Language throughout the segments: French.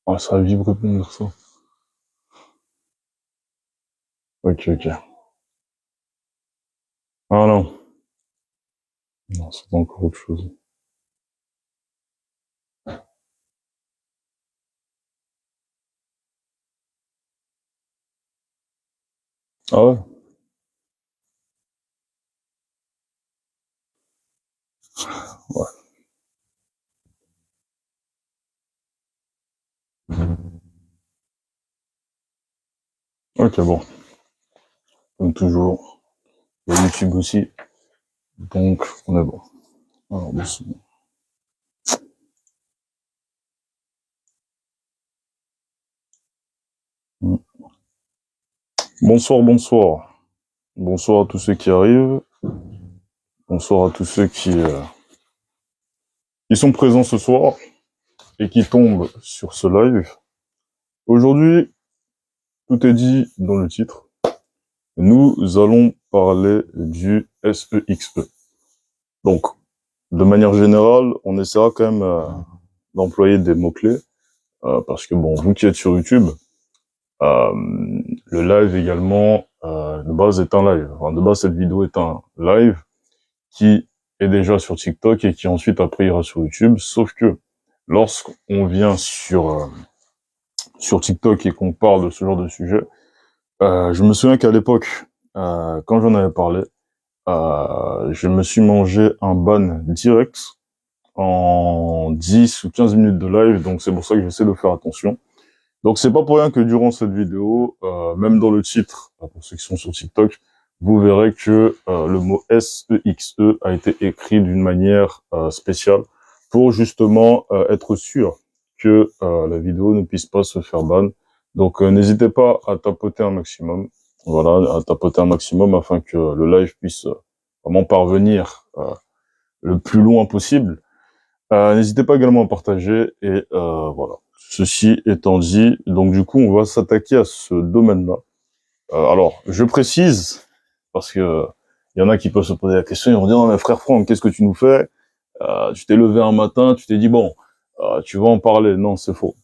Ah, ça a vibré pour dire ça. Ok, ok. Ah non. Non, c'est encore autre chose. Ah ouais? Ouais. Ok, bon. Comme toujours. Il y a YouTube aussi. Donc, on est bon. Alors, doucement. Bonsoir, bonsoir. Bonsoir à tous ceux qui arrivent. Bonsoir à tous ceux qui sont présents ce soir et qui tombent sur ce live. Aujourd'hui, tout est dit dans le titre. Nous allons parler du SEXE. Donc, de manière générale, on essaiera quand même d'employer des mots-clés, parce que bon, vous qui êtes sur YouTube, euh, le live également, de base est un live. Enfin, de base, cette vidéo est un live qui est déjà sur TikTok et qui ensuite après ira sur YouTube. Sauf que lorsqu'on vient sur TikTok et qu'on parle de ce genre de sujet, je me souviens qu'à l'époque, quand j'en avais parlé, je me suis mangé un ban direct en 10 ou 15 minutes de live, donc c'est pour ça que j'essaie de faire attention. Donc c'est pas pour rien que durant cette vidéo, même dans le titre, pour ceux qui sont sur TikTok, vous verrez que le mot SEXE a été écrit d'une manière spéciale pour justement être sûr que la vidéo ne puisse pas se faire ban. Donc n'hésitez pas à tapoter un maximum, voilà, à tapoter un maximum afin que le live puisse vraiment parvenir le plus loin possible. N'hésitez pas également à partager et voilà. Ceci étant dit, donc du coup, on va s'attaquer à ce domaine-là. Alors, je précise, parce que il y en a qui peuvent se poser la question, ils vont dire, non mais frère Franck, qu'est-ce que tu nous fais? Tu t'es levé un matin, tu t'es dit, bon, tu vas en parler. Non, c'est faux.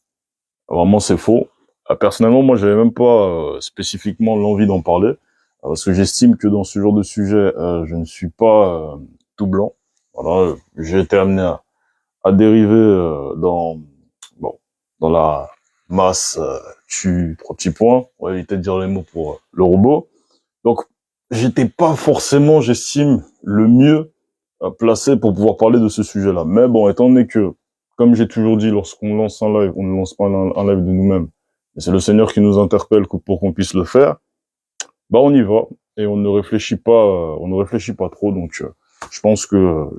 Vraiment, c'est faux. Personnellement, moi, j'avais même pas spécifiquement l'envie d'en parler, parce que j'estime que dans ce genre de sujet, je ne suis pas tout blanc. Voilà, j'ai été amené à dériver bon, dans la masse tue trois petits points. On va éviter de dire les mots pour le robot. Donc, j'étais pas forcément, j'estime, le mieux placé pour pouvoir parler de ce sujet-là. Mais bon, étant donné que, comme j'ai toujours dit, lorsqu'on lance un live, on ne lance pas un live de nous-mêmes. Et c'est le Seigneur qui nous interpelle pour qu'on puisse le faire. Bah, on y va. Et on ne réfléchit pas trop. Donc, je pense que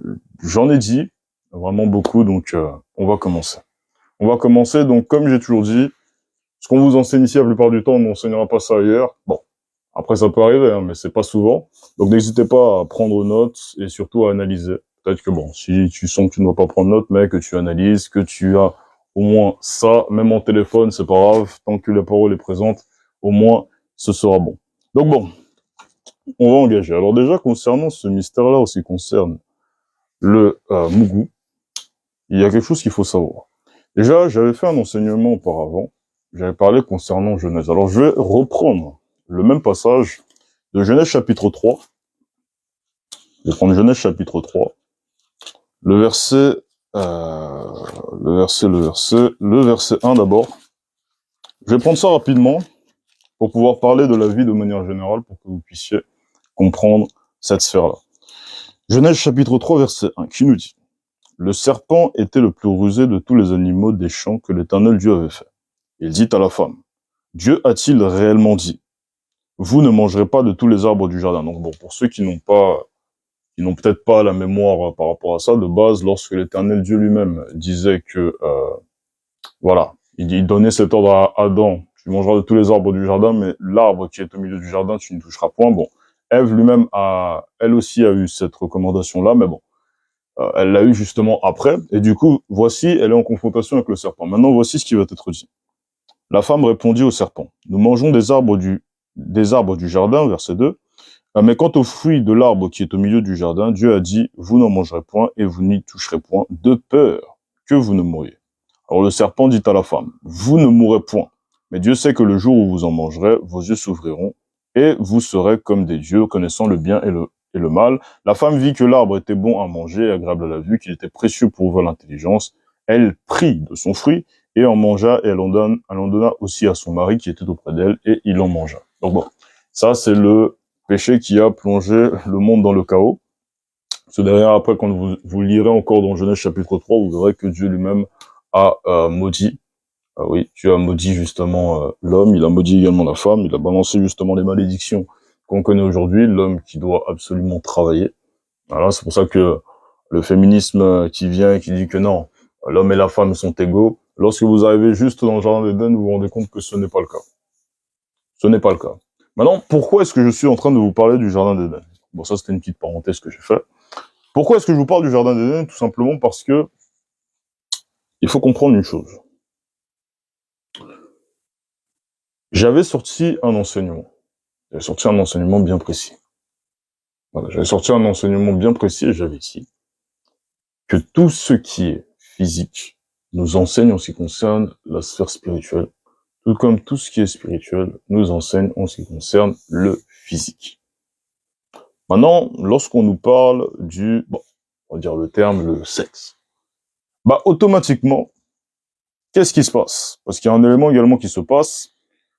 j'en ai dit vraiment beaucoup. Donc, on va commencer. On va commencer. Donc, comme j'ai toujours dit, ce qu'on vous enseigne ici, la plupart du temps, on n'enseignera pas ça ailleurs. Bon. Après, ça peut arriver, hein, mais c'est pas souvent. Donc, n'hésitez pas à prendre note et surtout à analyser. Peut-être que bon, si tu sens que tu ne dois pas prendre note, mais que tu analyses, que tu as au moins ça, même en téléphone, c'est pas grave. Tant que la parole est présente, au moins, ce sera bon. Donc bon, on va engager. Alors déjà, concernant ce mystère-là, en ce qui concerne le Mougou, il y a quelque chose qu'il faut savoir. Déjà, j'avais fait un enseignement auparavant. J'avais parlé concernant Genèse. Alors, je vais reprendre le même passage de Genèse chapitre 3. Je vais prendre Genèse chapitre 3. Le verset, le verset 1 d'abord. Je vais prendre ça rapidement pour pouvoir parler de la vie de manière générale pour que vous puissiez comprendre cette sphère-là. Genèse chapitre 3, verset 1, qui nous dit: Le serpent était le plus rusé de tous les animaux des champs que l'Éternel Dieu avait fait. Il dit à la femme: Dieu a-t-il réellement dit: Vous ne mangerez pas de tous les arbres du jardin? Donc bon, pour ceux qui n'ont peut-être pas la mémoire par rapport à ça, de base, lorsque l'Éternel Dieu lui-même disait que, voilà, il donnait cet ordre à Adam: Tu mangeras de tous les arbres du jardin, mais l'arbre qui est au milieu du jardin, tu ne toucheras point. Bon, Ève lui-même elle aussi a eu cette recommandation-là, mais bon, elle l'a eu justement après, et du coup, voici, elle est en confrontation avec le serpent. Maintenant, voici ce qui va être dit. La femme répondit au serpent: Nous mangeons des arbres du jardin, verset 2. Mais quant au fruit de l'arbre qui est au milieu du jardin, Dieu a dit: Vous n'en mangerez point et vous n'y toucherez point, de peur que vous ne mouriez. Alors le serpent dit à la femme, vous ne mourrez point, mais Dieu sait que le jour où vous en mangerez, vos yeux s'ouvriront, et vous serez comme des dieux, connaissant le bien et le mal. La femme vit que l'arbre était bon à manger, agréable à la vue, qu'il était précieux pour ouvrir l'intelligence. Elle prit de son fruit, et en mangea, et elle en donna aussi à son mari qui était auprès d'elle, et il en mangea. Donc bon, ça c'est le péché qui a plongé le monde dans le chaos. Parce que derrière, après, quand vous lirez encore dans Genèse chapitre 3, vous verrez que Dieu lui-même a maudit. Ah oui, Dieu a maudit justement l'homme, il a maudit également la femme, il a balancé justement les malédictions qu'on connaît aujourd'hui, l'homme qui doit absolument travailler. Voilà, c'est pour ça que le féminisme qui vient et qui dit que non, l'homme et la femme sont égaux, lorsque vous arrivez juste dans le jardin d'Éden, vous vous rendez compte que ce n'est pas le cas. Ce n'est pas le cas. Maintenant, pourquoi est-ce que je suis en train de vous parler du jardin d'Éden? Bon, ça c'était une petite parenthèse que j'ai fait. Pourquoi est-ce que je vous parle du jardin d'Éden? Tout simplement parce que il faut comprendre une chose. J'avais sorti un enseignement. J'avais sorti un enseignement bien précis. Voilà, j'avais sorti un enseignement bien précis et j'avais dit que tout ce qui est physique nous enseigne en ce qui concerne la sphère spirituelle, tout comme tout ce qui est spirituel nous enseigne en ce qui concerne le physique. Maintenant, lorsqu'on nous parle bon, on va dire le terme, le sexe, bah, automatiquement, qu'est-ce qui se passe? Parce qu'il y a un élément également qui se passe.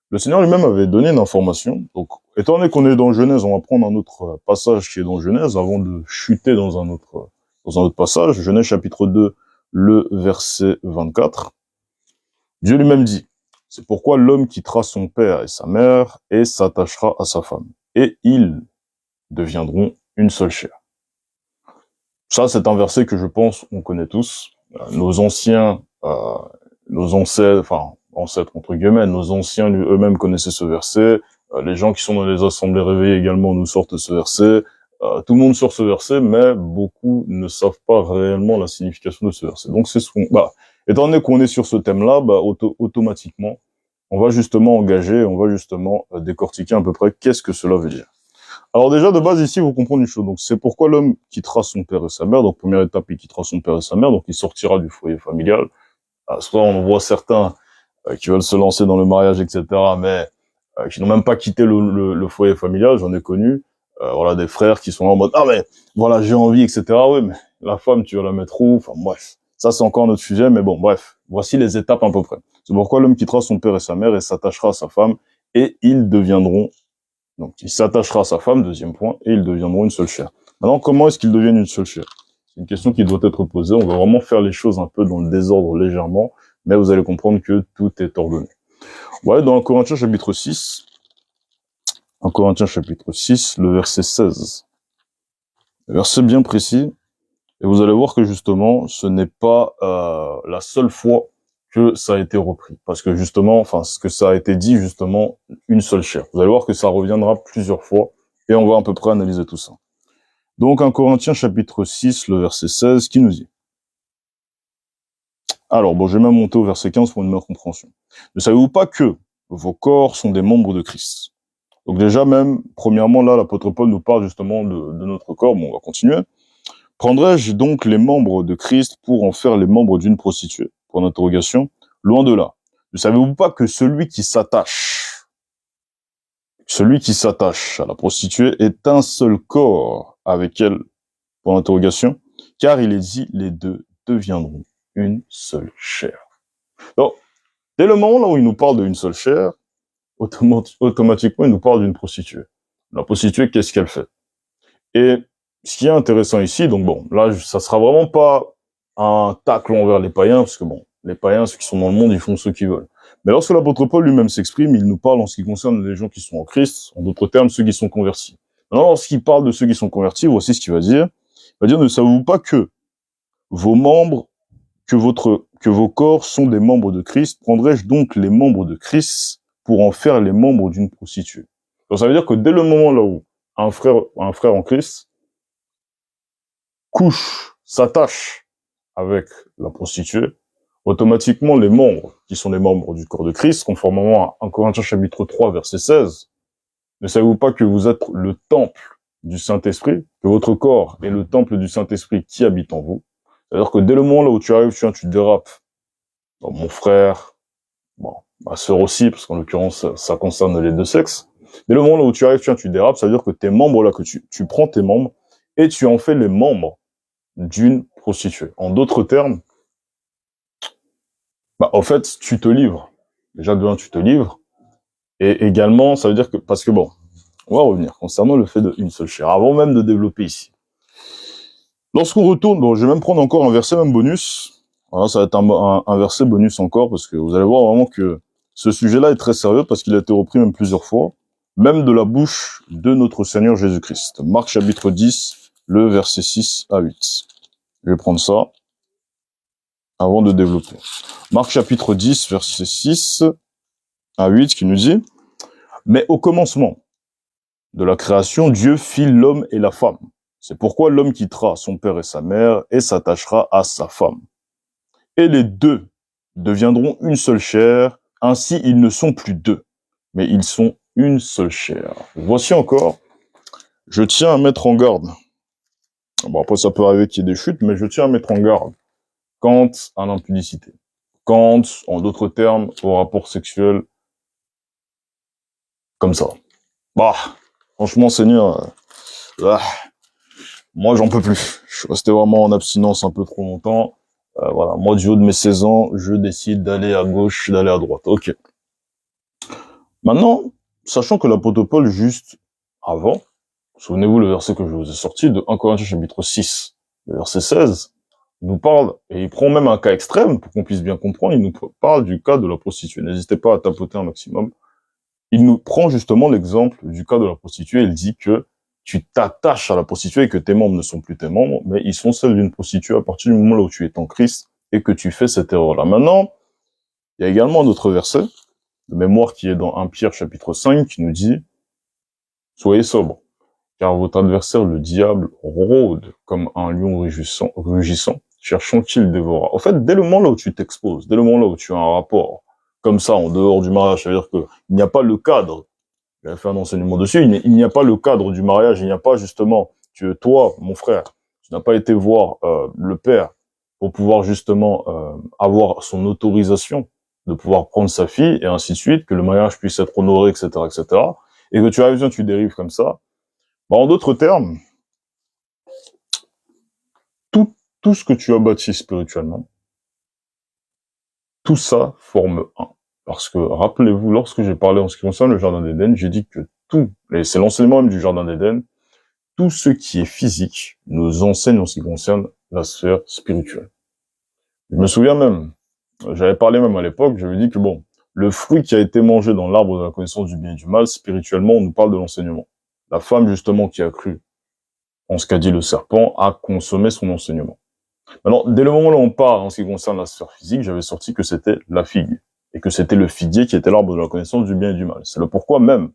Le Seigneur lui-même avait donné une information. Donc, étant donné qu'on est dans Genèse, on va prendre un autre passage qui est dans Genèse avant de chuter dans un autre passage. Genèse chapitre 2, le verset 24. Dieu lui-même dit, c'est pourquoi l'homme quittera son père et sa mère et s'attachera à sa femme. Et ils deviendront une seule chair. Ça, c'est un verset que je pense on connaît tous. Nos anciens, nos ancêtres, enfin, ancêtres entre guillemets, nos anciens eux-mêmes connaissaient ce verset. Les gens qui sont dans les assemblées réveillées également nous sortent ce verset. Tout le monde sort ce verset, mais beaucoup ne savent pas réellement la signification de ce verset. Donc c'est ce qu'on, étant donné qu'on est sur ce thème-là, automatiquement, on va justement décortiquer à peu près qu'est-ce que cela veut dire. Alors déjà, de base, ici, vous comprenez une chose. Donc, c'est pourquoi l'homme quittera son père et sa mère. Donc, première étape, il quittera son père et sa mère. Donc, il sortira du foyer familial. Soit on voit certains qui veulent se lancer dans le mariage, etc., mais qui n'ont même pas quitté le foyer familial. J'en ai connu. Voilà, des frères qui sont là en mode, ah, mais voilà, j'ai envie, etc. Oui, mais la femme, tu vas la mettre où? Enfin, bref. Ça, c'est encore notre sujet, mais bon, bref. Voici les étapes à peu près. C'est pourquoi l'homme quittera son père et sa mère et s'attachera à sa femme et ils deviendront. Donc, il s'attachera à sa femme, deuxième point, et ils deviendront une seule chair. Maintenant, comment est-ce qu'ils deviennent une seule chair? C'est une question qui doit être posée. On va vraiment faire les choses un peu dans le désordre légèrement, mais vous allez comprendre que tout est ordonné. Ouais, dans 1 Corinthiens chapitre 6, 1 Corinthiens chapitre 6, le verset 16. Le verset bien précis, et vous allez voir que justement, ce n'est pas la seule fois que ça a été repris. Parce que justement, enfin, ce que ça a été dit, justement, une seule chair. Vous allez voir que ça reviendra plusieurs fois, et on va à peu près analyser tout ça. Donc, 1 Corinthiens chapitre 6, le verset 16, qui nous dit. Alors, bon, je vais même monter au verset 15 pour une meilleure compréhension. Ne savez-vous pas que vos corps sont des membres de Christ? Donc déjà, même, premièrement, là, l'apôtre Paul nous parle justement de notre corps. Bon, on va continuer. Prendrais-je donc les membres de Christ pour en faire les membres d'une prostituée? Pour l'interrogation. Loin de là. Ne savez-vous pas que celui qui s'attache à la prostituée est un seul corps avec elle? Pour l'interrogation. Car il est dit, les deux deviendront une seule chair. Donc, dès le moment là où il nous parle d'une seule chair, automatiquement, il nous parle d'une prostituée. La prostituée, qu'est-ce qu'elle fait? Et ce qui est intéressant ici, donc bon, là, ça sera vraiment pas un tacle envers les païens, parce que bon, les païens, ceux qui sont dans le monde, ils font ce qu'ils veulent. Mais lorsque l'apôtre Paul lui-même s'exprime, il nous parle en ce qui concerne les gens qui sont en Christ, en d'autres termes, ceux qui sont convertis. Maintenant, lorsqu'il parle de ceux qui sont convertis, voici ce qu'il va dire. Il va dire, ne savez-vous pas que vos membres, que vos corps sont des membres de Christ? Prendrais-je donc les membres de Christ pour en faire les membres d'une prostituée? Donc ça veut dire que dès le moment là où un frère en Christ s'attache avec la prostituée, automatiquement les membres, qui sont les membres du corps de Christ, conformément à 1 Corinthiens chapitre 3, verset 16, ne savez-vous pas que vous êtes le temple du Saint-Esprit, que votre corps est le temple du Saint-Esprit qui habite en vous? C'est-à-dire que dès le moment là où tu arrives, tu dérapes, bon, mon frère, bon, ma sœur aussi, parce qu'en l'occurrence, ça concerne les deux sexes. Dès le moment où tu arrives, tu dérapes, ça veut dire que tes membres, là, que tu prends tes membres et tu en fais les membres d'une prostituée. En d'autres termes, bah, en fait, tu te livres. Déjà, de un, tu te livres. Et également, ça veut dire que, parce que bon, on va revenir concernant le fait d'une seule chair, avant même de développer ici. Lorsqu'on retourne, bon, je vais même prendre encore un verset même bonus. Voilà, ça va être un verset bonus encore, parce que vous allez voir vraiment que ce sujet-là est très sérieux, parce qu'il a été repris même plusieurs fois, même de la bouche de notre Seigneur Jésus-Christ. Marc chapitre 10, le verset 6 à 8. Je vais prendre ça avant de développer. Marc chapitre 10, verset 6 à 8, qui nous dit « Mais au commencement de la création, Dieu fit l'homme et la femme. C'est pourquoi l'homme quittera son père et sa mère et s'attachera à sa femme. Et les deux deviendront une seule chair, ainsi ils ne sont plus deux, mais ils sont une seule chair. » Voici encore, je tiens à mettre en garde. Bon, après ça peut arriver qu'il y ait des chutes, mais je tiens à mettre en garde quant à l'impudicité. Quant, en d'autres termes, au rapport sexuel comme ça. Bah, franchement, Seigneur, moi, j'en peux plus. Je suis resté vraiment en abstinence un peu trop longtemps. Voilà, moi, du haut de mes 16 ans, je décide d'aller à gauche, d'aller à droite. Ok. Maintenant, sachant que l'apôtre Paul, juste avant, souvenez-vous le verset que je vous ai sorti de 1 Corinthiens chapitre 6, le verset 16, il nous parle, et il prend même un cas extrême pour qu'on puisse bien comprendre, il nous parle du cas de la prostituée. N'hésitez pas à tapoter un maximum. Il nous prend justement l'exemple du cas de la prostituée. Il dit que tu t'attaches à la prostituée et que tes membres ne sont plus tes membres, mais ils sont celles d'une prostituée à partir du moment où tu es en Christ et que tu fais cette erreur-là. Maintenant, il y a également un autre verset de mémoire qui est dans 1 Pierre chapitre 5 qui nous dit « Soyez sobres, car votre adversaire, le diable, rôde comme un lion rugissant, cherchant qui le dévorera. » En fait, dès le moment là où tu t'exposes, dès le moment là où tu as un rapport comme ça, en dehors du mariage, ça veut dire qu'il n'y a pas le cadre. J'avais fait un enseignement dessus. Il n'y a pas le cadre du mariage. Il n'y a pas justement, toi, mon frère, tu n'as pas été voir le père pour pouvoir justement avoir son autorisation de pouvoir prendre sa fille et ainsi de suite, que le mariage puisse être honoré, etc., etc. Et que tu arrives, tu dérives comme ça. Bah, en d'autres termes, tout ce que tu as bâti spirituellement, tout ça forme un. Parce que, rappelez-vous, lorsque j'ai parlé en ce qui concerne le Jardin d'Éden, j'ai dit que tout, et c'est l'enseignement même du Jardin d'Éden, tout ce qui est physique nous enseigne en ce qui concerne la sphère spirituelle. Je me souviens même, j'avais parlé même à l'époque, j'avais dit que bon, le fruit qui a été mangé dans l'arbre de la connaissance du bien et du mal, spirituellement, on nous parle de l'enseignement. La femme, justement, qui a cru en ce qu'a dit le serpent, a consommé son enseignement. Maintenant, dès le moment où on parle en ce qui concerne la sphère physique, j'avais sorti que c'était la figue. Et que c'était le figuier qui était l'arbre de la connaissance du bien et du mal. C'est le pourquoi même.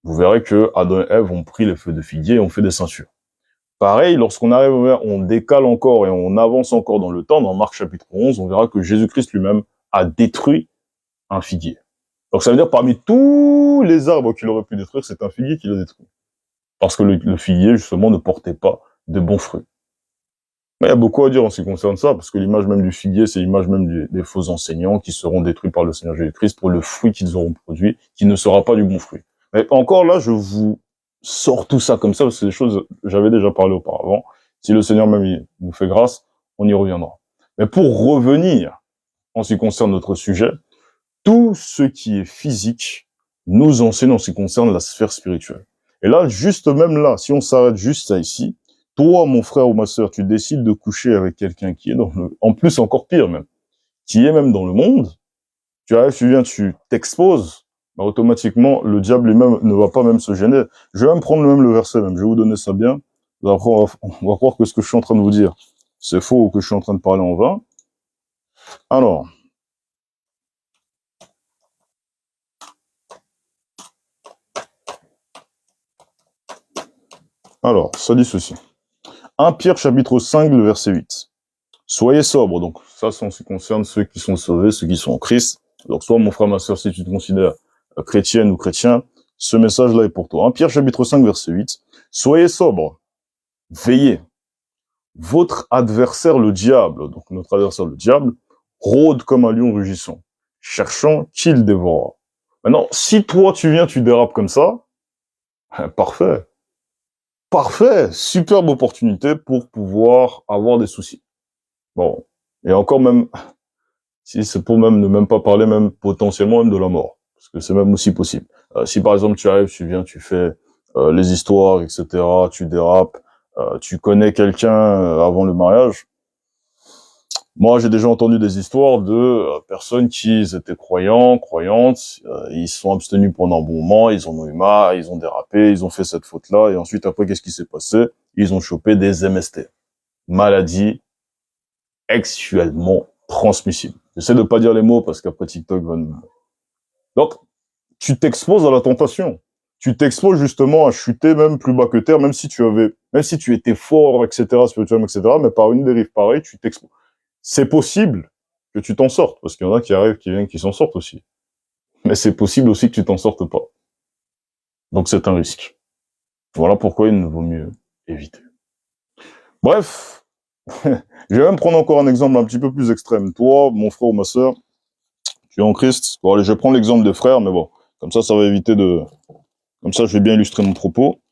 Vous verrez que Adam et Ève ont pris les feuilles de figuier et ont fait des ceintures. Pareil, lorsqu'on arrive, on décale encore et on avance encore dans le temps, dans Marc chapitre 11, on verra que Jésus-Christ lui-même a détruit un figuier. Donc ça veut dire parmi tous les arbres qu'il aurait pu détruire, c'est un figuier qu'il a détruit. Parce que le figuier, justement, ne portait pas de bons fruits. Mais il y a beaucoup à dire en ce qui concerne ça, parce que l'image même du figuier, c'est l'image même des faux enseignants qui seront détruits par le Seigneur Jésus-Christ pour le fruit qu'ils auront produit, qui ne sera pas du bon fruit. Mais encore là, je vous sors tout ça comme ça, parce que c'est des choses, j'avais déjà parlé auparavant. Si le Seigneur même nous fait grâce, on y reviendra. Mais pour revenir en ce qui concerne notre sujet, tout ce qui est physique nous enseigne en ce qui concerne la sphère spirituelle. Et là, juste même là, si on s'arrête juste à ici, toi, mon frère ou ma sœur, tu décides de coucher avec quelqu'un qui est en plus encore pire même, qui est même dans le monde, tu arrives, tu viens, tu t'exposes, bah, automatiquement, le diable lui-même ne va pas même se gêner. Je vais même prendre le verset même, je vais vous donner ça bien. Après, on va croire que ce que je suis en train de vous dire, c'est faux ou que je suis en train de parler en vain. Alors, ça dit ceci. 1 Pierre chapitre 5, le verset 8. Soyez sobres, donc ça, c'est en ce qui concerne ceux qui sont sauvés, ceux qui sont en Christ. Donc, soit mon frère, ma sœur, si tu te considères chrétienne ou chrétien, ce message-là est pour toi. 1 Pierre chapitre 5, verset 8. Soyez sobres, veillez. Votre adversaire, le diable, donc notre adversaire, le diable, rôde comme un lion rugissant, cherchant qui le dévorera. Maintenant, si toi, tu viens, tu dérapes comme ça, parfait. Parfait, superbe opportunité pour pouvoir avoir des soucis. Bon, et encore même, si c'est pour même ne même pas parler même potentiellement même de la mort, parce que c'est même aussi possible. Si par exemple tu arrives, tu viens, tu fais les histoires, etc., tu dérapes, tu connais quelqu'un avant le mariage. Moi, j'ai déjà entendu des histoires de personnes qui étaient croyants, croyantes, ils se sont abstenus pendant un bon moment, ils en ont eu marre, ils ont dérapé, ils ont fait cette faute-là, et ensuite, après, qu'est-ce qui s'est passé? Ils ont chopé des MST, maladies sexuellement transmissibles. J'essaie de pas dire les mots parce qu'après TikTok va nous... Donc, tu t'exposes à la tentation. Tu t'exposes justement à chuter même plus bas que terre, même si tu étais fort, etc., spirituellement, etc., mais par une dérive pareille, tu t'exposes. C'est possible que tu t'en sortes, parce qu'il y en a qui arrivent, qui viennent, qui s'en sortent aussi. Mais c'est possible aussi que tu t'en sortes pas. Donc c'est un risque. Voilà pourquoi il ne vaut mieux éviter. Bref, je vais même prendre encore un exemple un petit peu plus extrême. Toi, mon frère ou ma sœur, tu es en Christ. Bon, allez, je vais prendre l'exemple des frères, mais bon, comme ça va éviter de... Comme ça, je vais bien illustrer mon propos.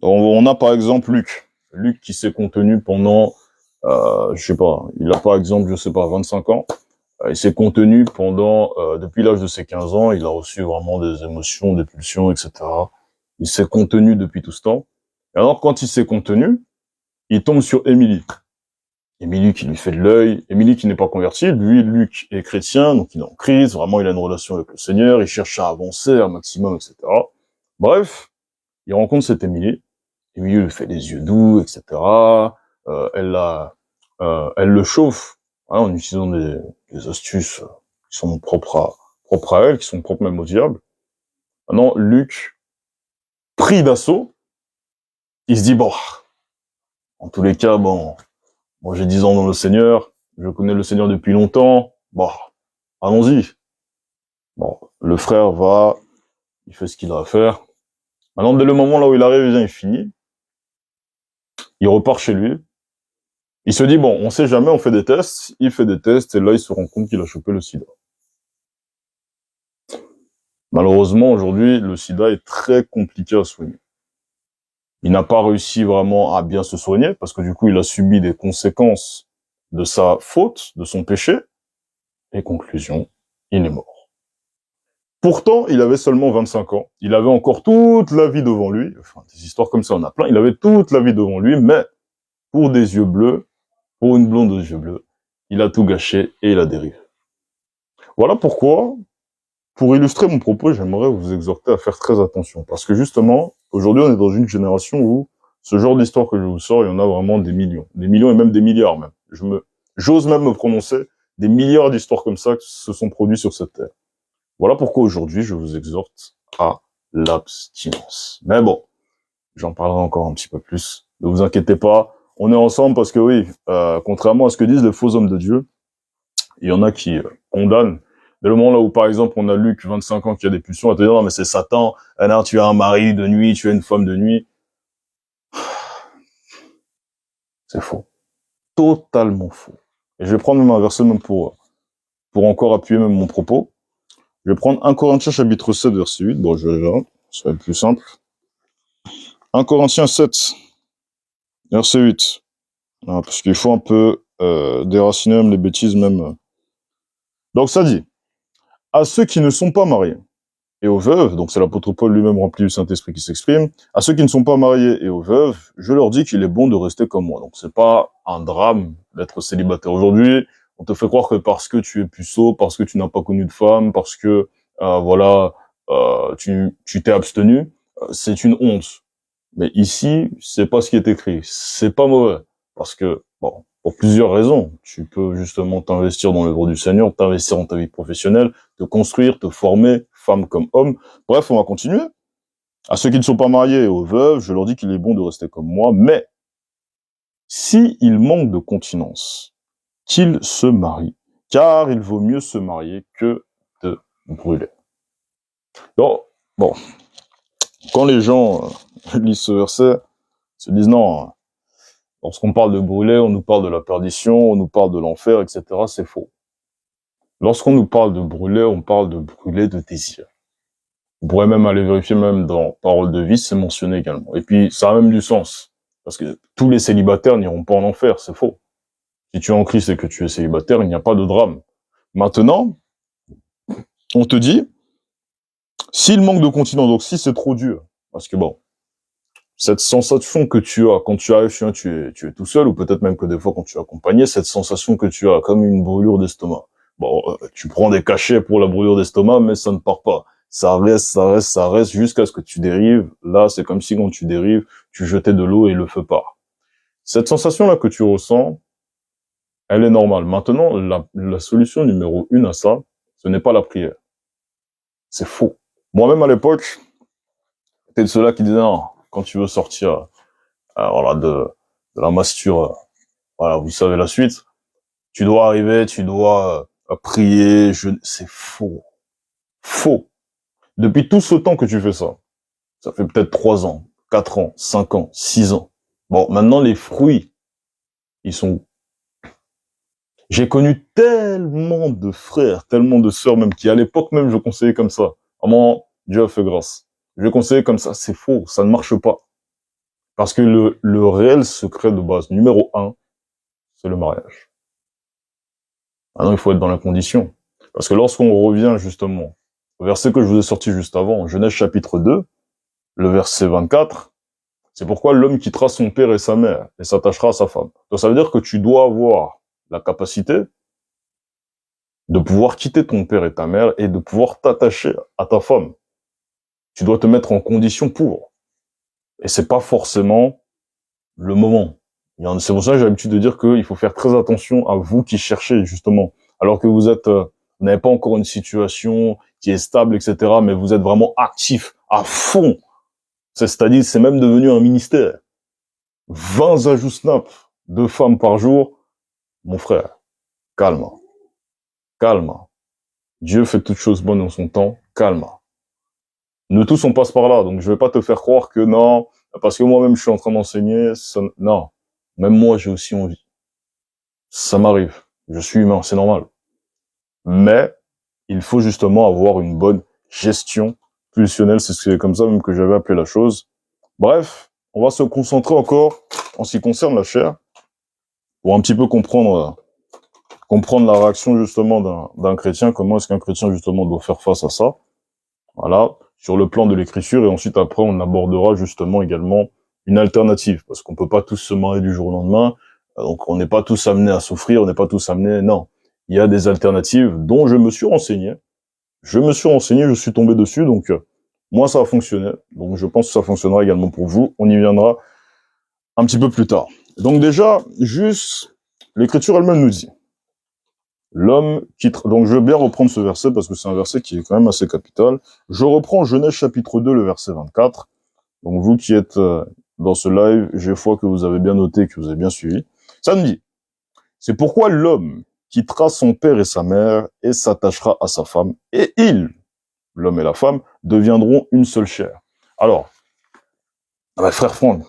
On a par exemple Luc. Luc qui s'est contenu pendant, je sais pas, il a par exemple, je sais pas, 25 ans. Il s'est contenu pendant, depuis l'âge de ses 15 ans, il a reçu vraiment des émotions, des pulsions, etc. Il s'est contenu depuis tout ce temps. Et alors, quand il s'est contenu, il tombe sur Émilie. Émilie qui lui fait de l'œil, Émilie qui n'est pas convertie, lui, Luc est chrétien, donc il est en crise, vraiment il a une relation avec le Seigneur, il cherche à avancer un maximum, etc. Bref, il rencontre cette Émilie, Émilie lui fait des yeux doux, etc. Elle le chauffe, hein, en utilisant des astuces qui sont propres à elle, qui sont propres même au diable. Maintenant, Luc, pris d'assaut, il se dit, bon, en tous les cas, bon, moi j'ai 10 ans dans le Seigneur, je connais le Seigneur depuis longtemps, bon, allons-y. Bon, le frère va, il fait ce qu'il a à faire. Maintenant, dès le moment là où il arrive, il finit, il repart chez lui, il se dit, bon, on sait jamais, on fait des tests, il fait des tests, et là, il se rend compte qu'il a chopé le sida. Malheureusement, aujourd'hui, le sida est très compliqué à soigner. Il n'a pas réussi vraiment à bien se soigner, parce que du coup, il a subi des conséquences de sa faute, de son péché, et conclusion, il est mort. Pourtant, il avait seulement 25 ans, il avait encore toute la vie devant lui, enfin, des histoires comme ça, on a plein, il avait toute la vie devant lui, mais pour des yeux bleus, pour une blonde aux yeux bleus, il a tout gâché et il a dérivé. Voilà pourquoi, pour illustrer mon propos, j'aimerais vous exhorter à faire très attention. Parce que justement, aujourd'hui, on est dans une génération où ce genre d'histoire que je vous sors, il y en a vraiment des millions. Des millions et même des milliards même. J'ose même me prononcer, des milliards d'histoires comme ça qui se sont produites sur cette terre. Voilà pourquoi aujourd'hui, je vous exhorte à l'abstinence. Mais bon, j'en parlerai encore un petit peu plus. Ne vous inquiétez pas, on est ensemble parce que oui, contrairement à ce que disent les faux hommes de Dieu, il y en a qui condamnent. Dès le moment là où, par exemple, on a Luc, 25 ans, qui a des pulsions, à te dire, non, mais c'est Satan, alors tu as un mari de nuit, tu as une femme de nuit. C'est faux. Totalement faux. Et je vais prendre même un verset même pour encore appuyer même mon propos. Je vais prendre 1 Corinthiens chapitre 7, verset 8. Bon, je vais là, ça va être plus simple. 1 Corinthiens 7, verset 8. Ah, parce qu'il faut un peu déraciner même les bêtises même. Donc ça dit, à ceux qui ne sont pas mariés, et aux veuves, donc c'est l'apôtre Paul lui-même rempli du Saint-Esprit qui s'exprime, à ceux qui ne sont pas mariés et aux veuves, je leur dis qu'il est bon de rester comme moi. Donc c'est pas un drame d'être célibataire aujourd'hui. On te fait croire que parce que tu es puceau, parce que tu n'as pas connu de femme, parce que tu t'es abstenu, c'est une honte. Mais ici, c'est pas ce qui est écrit. C'est pas mauvais. Parce que, bon, pour plusieurs raisons. Tu peux justement t'investir dans l'œuvre du Seigneur, t'investir dans ta vie professionnelle, te construire, te former, femme comme homme. Bref, on va continuer. À ceux qui ne sont pas mariés et aux veuves, je leur dis qu'il est bon de rester comme moi, mais si ils manquent de continence, qu'ils se marient, car il vaut mieux se marier que de brûler. Donc, bon, quand les gens lisent ce verset, se disent non, lorsqu'on parle de brûler, on nous parle de la perdition, on nous parle de l'enfer, etc. C'est faux. Lorsqu'on nous parle de brûler, on parle de brûler de désir. Vous pourrez même aller vérifier, même dans Parole de vie, c'est mentionné également. Et puis, ça a même du sens. Parce que tous les célibataires n'iront pas en enfer, c'est faux. Si tu es en Christ et que tu es célibataire, il n'y a pas de drame. Maintenant, on te dit, s'il manque de continence, donc si c'est trop dur, parce que bon, cette sensation que tu as quand tu arrives chez un, tu es tout seul, ou peut-être même que des fois quand tu es accompagné, cette sensation que tu as comme une brûlure d'estomac. Bon, tu prends des cachets pour la brûlure d'estomac, mais ça ne part pas. Ça reste jusqu'à ce que tu dérives. Là, c'est comme si quand tu dérives, tu jetais de l'eau et le feu part. Cette sensation-là que tu ressens, elle est normale. Maintenant, la solution numéro 1 à ça, ce n'est pas la prière. C'est faux. Moi-même, à l'époque, j'étais de ceux-là qui disaient, non, quand tu veux sortir, voilà, de la masture, voilà, vous savez la suite, tu dois arriver, tu dois prier, c'est faux. Faux. Depuis tout ce temps que tu fais ça fait peut-être 3 ans, 4 ans, 5 ans, 6 ans. Bon, maintenant, les fruits, ils sont... J'ai connu tellement de frères, tellement de sœurs même, qui à l'époque même, je conseillais comme ça. Vraiment, Dieu a fait grâce. Je conseillais comme ça, c'est faux, ça ne marche pas. Parce que le réel secret de base, numéro 1, c'est le mariage. Maintenant, il faut être dans la condition. Parce que lorsqu'on revient justement au verset que je vous ai sorti juste avant, Genèse chapitre 2, le verset 24, c'est pourquoi l'homme quittera son père et sa mère et s'attachera à sa femme. Donc ça veut dire que tu dois avoir la capacité de pouvoir quitter ton père et ta mère et de pouvoir t'attacher à ta femme. Tu dois te mettre en condition pour. Et c'est pas forcément le moment. C'est pour ça que j'ai l'habitude de dire qu'il faut faire très attention à vous qui cherchez justement, alors que vous êtes, vous n'avez pas encore une situation qui est stable, etc., mais vous êtes vraiment actif, à fond. C'est-à-dire, c'est même devenu un ministère. 20 ajouts Snap de femmes par jour, mon frère, calme. Calme. Dieu fait toutes choses bonnes en son temps, calme. Nous tous, on passe par là, donc je vais pas te faire croire que non, parce que moi-même je suis en train d'enseigner, non. Même moi, j'ai aussi envie. Ça m'arrive. Je suis humain, c'est normal. Mais, il faut justement avoir une bonne gestion pulsionnelle, c'est comme ça même que j'avais appelé la chose. Bref, on va se concentrer encore en ce qui concerne la chair, pour un petit peu comprendre la réaction justement d'un chrétien, comment est-ce qu'un chrétien justement doit faire face à ça. Voilà, sur le plan de l'écriture, et ensuite après on abordera justement également une alternative, parce qu'on peut pas tous se marier du jour au lendemain, donc on n'est pas tous amenés à souffrir, on n'est pas tous amenés, non. Il y a des alternatives dont je me suis renseigné, je suis tombé dessus, donc moi ça a fonctionné, donc je pense que ça fonctionnera également pour vous, on y viendra un petit peu plus tard. Donc déjà, juste, l'écriture elle-même nous dit, l'homme quitte... Donc, je veux bien reprendre ce verset parce que c'est un verset qui est quand même assez capital. Je reprends Genèse chapitre 2, le verset 24. Donc, vous qui êtes dans ce live, j'ai foi que vous avez bien noté, que vous avez bien suivi. Ça me dit, c'est pourquoi l'homme quittera son père et sa mère et s'attachera à sa femme. Et ils, l'homme et la femme, deviendront une seule chair. Alors, frère Franck,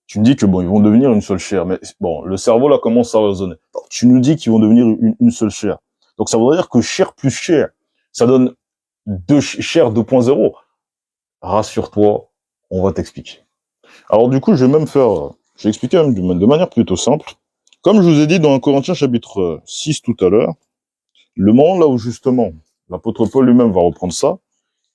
tu me dis que bon, ils vont devenir une seule chair, mais bon, le cerveau là commence à raisonner. Alors, tu nous dis qu'ils vont devenir une seule chair. Donc ça voudrait dire que chair plus chair, ça donne chair 2.0. Rassure-toi, on va t'expliquer. Alors du coup, je vais expliquer même de manière plutôt simple. Comme je vous ai dit dans 1 Corinthiens chapitre 6 tout à l'heure, le moment là où justement l'apôtre Paul lui-même va reprendre ça,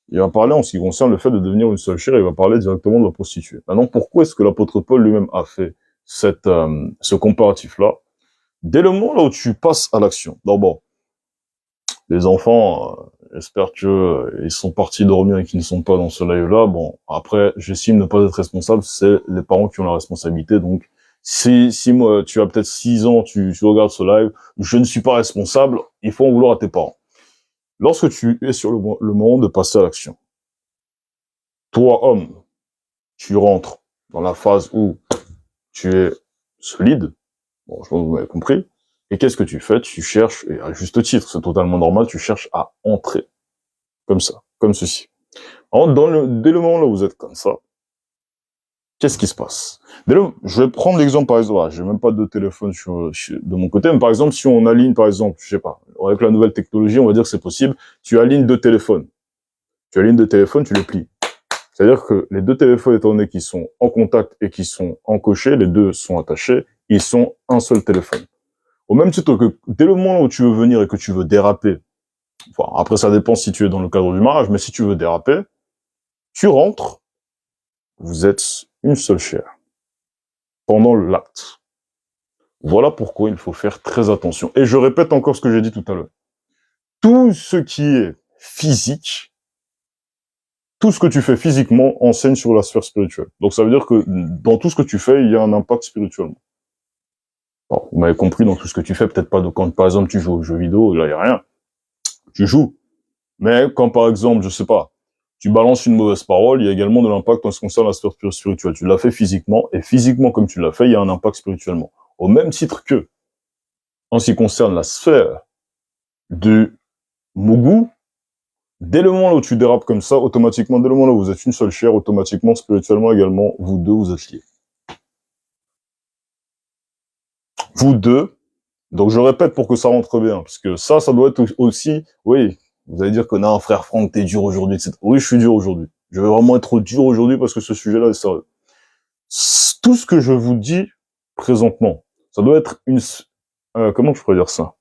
il va parler en ce qui concerne le fait de devenir une seule chair, il va parler directement de la prostituée. Maintenant, pourquoi est-ce que l'apôtre Paul lui-même a fait ce comparatif-là? Dès le moment là où tu passes à l'action. D'abord, les enfants, j'espère que ils sont partis dormir et qu'ils ne sont pas dans ce live-là. Bon, après, j'estime ne pas être responsable, c'est les parents qui ont la responsabilité. Donc, si moi, tu as peut-être 6 ans, tu regardes ce live, je ne suis pas responsable, il faut en vouloir à tes parents. Lorsque tu es sur le moment de passer à l'action, toi, homme, tu rentres dans la phase où tu es solide, bon, je pense que vous m'avez compris, et qu'est-ce que tu fais? Tu cherches, et à juste titre, c'est totalement normal, tu cherches à entrer, comme ça, comme ceci. Alors, dès le moment là où vous êtes comme ça, qu'est-ce qui se passe? Je vais prendre l'exemple par exemple, j'ai même pas de téléphone de mon côté, mais par exemple, si on aligne par exemple, je sais pas, avec la nouvelle technologie, on va dire que c'est possible. Tu alignes deux téléphones. Tu alignes deux téléphones, tu les plies. C'est-à-dire que les deux téléphones, étant donné qu'ils sont en contact et qu'ils sont encochés, les deux sont attachés, ils sont un seul téléphone. Au même titre que dès le moment où tu veux venir et que tu veux déraper, enfin, après ça dépend si tu es dans le cadre du mariage, mais si tu veux déraper, tu rentres, vous êtes une seule chair pendant l'acte. Voilà pourquoi il faut faire très attention. Et je répète encore ce que j'ai dit tout à l'heure. Tout ce qui est physique, tout ce que tu fais physiquement enseigne sur la sphère spirituelle. Donc ça veut dire que dans tout ce que tu fais, il y a un impact spirituellement. Bon, vous m'avez compris, dans tout ce que tu fais, peut-être pas quand par exemple tu joues aux jeux vidéo, là il y a rien. Tu joues. Mais quand par exemple, je sais pas, tu balances une mauvaise parole, il y a également de l'impact en ce qui concerne la sphère spirituelle. Tu l'as fait physiquement, et physiquement comme tu l'as fait, il y a un impact spirituellement. Au même titre que, en ce qui concerne la sphère du Mougou, dès le moment où tu dérapes comme ça, automatiquement, dès le moment où vous êtes une seule chair, automatiquement, spirituellement également, vous deux, vous êtes liés. Vous deux, donc je répète pour que ça rentre bien, parce que ça doit être aussi, oui, vous allez dire que non, frère Franck, t'es dur aujourd'hui, etc. Oui, je suis dur aujourd'hui. Je vais vraiment être dur aujourd'hui parce que ce sujet-là est sérieux. Tout ce que je vous dis présentement, ça doit être comment je pourrais dire ça?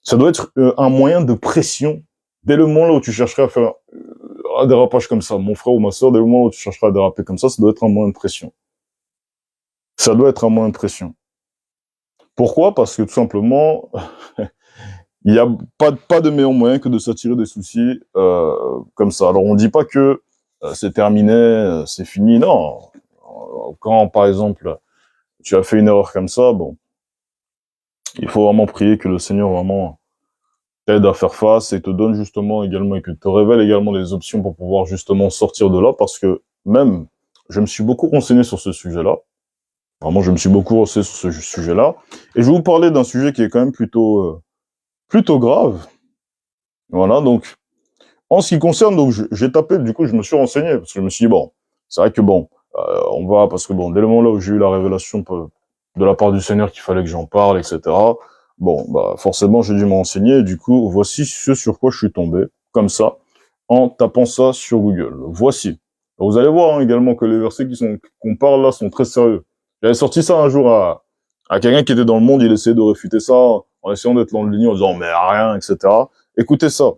Ça doit être un moyen de pression dès le moment où tu chercherais à faire un dérapage comme ça, mon frère ou ma soeur, dès le moment où tu chercheras à déraper comme ça doit être un moyen de pression. Ça doit être un moyen de pression. Pourquoi? Parce que tout simplement, il n'y a pas de meilleur moyen que de s'attirer des soucis comme ça. Alors on dit pas que c'est terminé, c'est fini, non. Quand par exemple tu as fait une erreur comme ça, bon, il faut vraiment prier que le Seigneur vraiment t'aide à faire face et te donne justement également et que te révèle également des options pour pouvoir justement sortir de là, parce que même je me suis beaucoup renseigné sur ce sujet-là. Vraiment, je me suis beaucoup renseigné sur ce sujet-là, et je vais vous parler d'un sujet qui est quand même plutôt grave. Voilà, donc en ce qui concerne, donc j'ai tapé, du coup je me suis renseigné parce que je me suis dit bon, c'est vrai que bon, on va, parce que bon, dès le moment là où j'ai eu la révélation de la part du Seigneur qu'il fallait que j'en parle, etc. Bon, bah forcément j'ai dû me renseigner, et du coup voici ce sur quoi je suis tombé, comme ça, en tapant ça sur Google. Voici. Alors, vous allez voir hein, également que les versets qu'on parle là sont très sérieux. J'avais sorti ça un jour à quelqu'un qui était dans le monde, il essayait de réfuter ça en essayant d'être dans le ligne en disant mais rien, etc. Écoutez ça.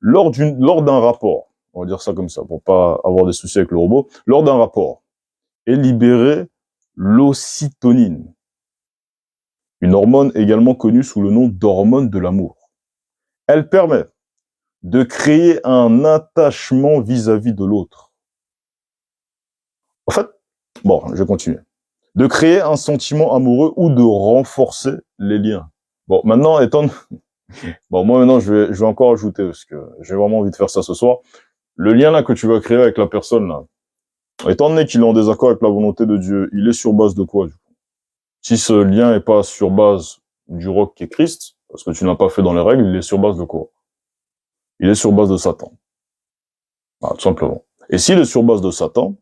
Lors d'un rapport, on va dire ça comme ça pour pas avoir des soucis avec le robot, lors d'un rapport est libérée l'ocytonine, une hormone également connue sous le nom d'hormone de l'amour. Elle permet de créer un attachement vis-à-vis de l'autre. En fait, bon, je vais continuer. De créer un sentiment amoureux ou de renforcer les liens. Bon, maintenant, bon, moi maintenant, je vais encore ajouter, parce que j'ai vraiment envie de faire ça ce soir. Le lien là que tu vas créer avec la personne là, étant donné qu'il est en désaccord avec la volonté de Dieu, il est sur base de quoi du coup? Si ce lien est pas sur base du roc qui est Christ, parce que tu n'as pas fait dans les règles, il est sur base de quoi? Il est sur base de Satan. Ah, tout simplement. Et s'il est sur base de Satan,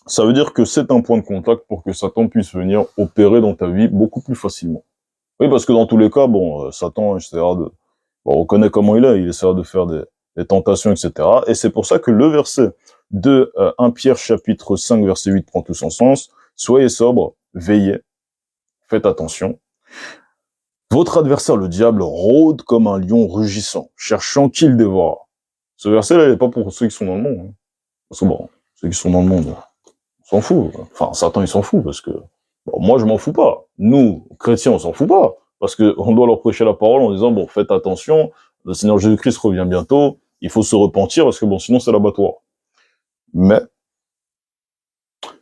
ça veut dire que c'est un point de contact pour que Satan puisse venir opérer dans ta vie beaucoup plus facilement. Oui, parce que dans tous les cas, bon, Satan essaiera on connaît comment il essaiera de faire des tentations, etc. Et c'est pour ça que le verset de 1 Pierre chapitre 5 verset 8 prend tout son sens. Soyez sobres, veillez, faites attention. Votre adversaire, le diable, rôde comme un lion rugissant, cherchant qui le dévore. Ce verset-là, il n'est pas pour ceux qui sont dans le monde. Hein. Parce que bon, ceux qui sont dans le monde, on s'en fout. Enfin, Satan, il s'en fout, parce que bon, moi, je m'en fous pas. Nous, chrétiens, on s'en fout pas. Parce que on doit leur prêcher la parole en disant, bon, faites attention, le Seigneur Jésus-Christ revient bientôt, il faut se repentir, parce que bon, sinon, c'est l'abattoir. Mais,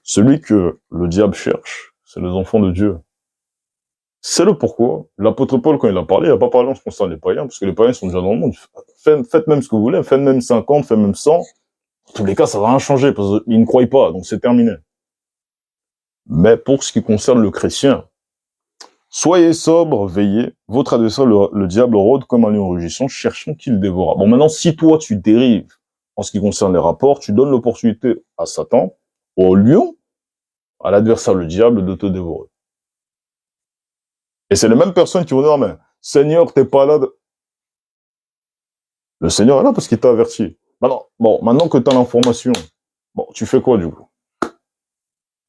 celui que le diable cherche, c'est les enfants de Dieu. C'est le pourquoi. L'apôtre Paul, quand il a parlé, il n'a pas parlé en ce qui concerne les païens, parce que les païens sont déjà dans le monde. Faites même ce que vous voulez, faites même 50, faites même 100. En tous les cas, ça va rien changer, parce qu'ils ne croient pas, donc c'est terminé. Mais pour ce qui concerne le chrétien, soyez sobre, veillez, votre adversaire, le diable, rôde comme un lion rugissant, cherchant qui le dévora. Bon, maintenant, si toi, tu dérives en ce qui concerne les rapports, tu donnes l'opportunité à Satan, au lion, à l'adversaire, le diable, de te dévorer. Et c'est les mêmes personnes qui vont dire, mais Seigneur, t'es pas là. Le Seigneur est là parce qu'il t'a averti. Maintenant que tu as l'information, bon, tu fais quoi du coup?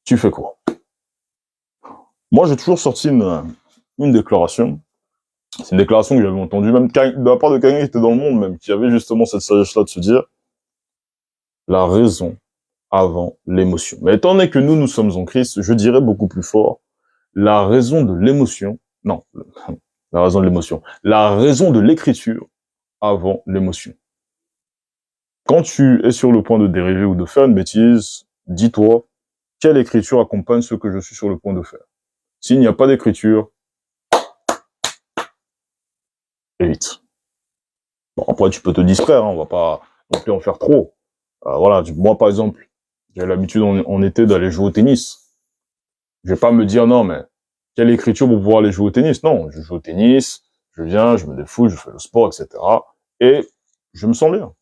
Tu fais quoi? Moi, j'ai toujours sorti une déclaration. C'est une déclaration que j'avais entendue, même de la part de quelqu'un qui était dans le monde, même, qui avait justement cette sagesse-là de se dire la raison avant l'émotion. Mais étant donné que nous sommes en Christ, je dirais beaucoup plus fort, la raison de l'émotion, non, la raison de l'émotion, la raison de l'écriture avant l'émotion. Quand tu es sur le point de dériver ou de faire une bêtise, dis-toi, quelle écriture accompagne ce que je suis sur le point de faire? S'il n'y a pas d'écriture, évite. Bon, après, tu peux te distraire, hein, on va pas non plus en faire trop. Voilà, moi, par exemple, j'ai l'habitude en été d'aller jouer au tennis. Je vais pas me dire, non, mais quelle écriture pour pouvoir aller jouer au tennis? Non, je joue au tennis, je viens, je me défoule, je fais le sport, etc. Et je me sens bien.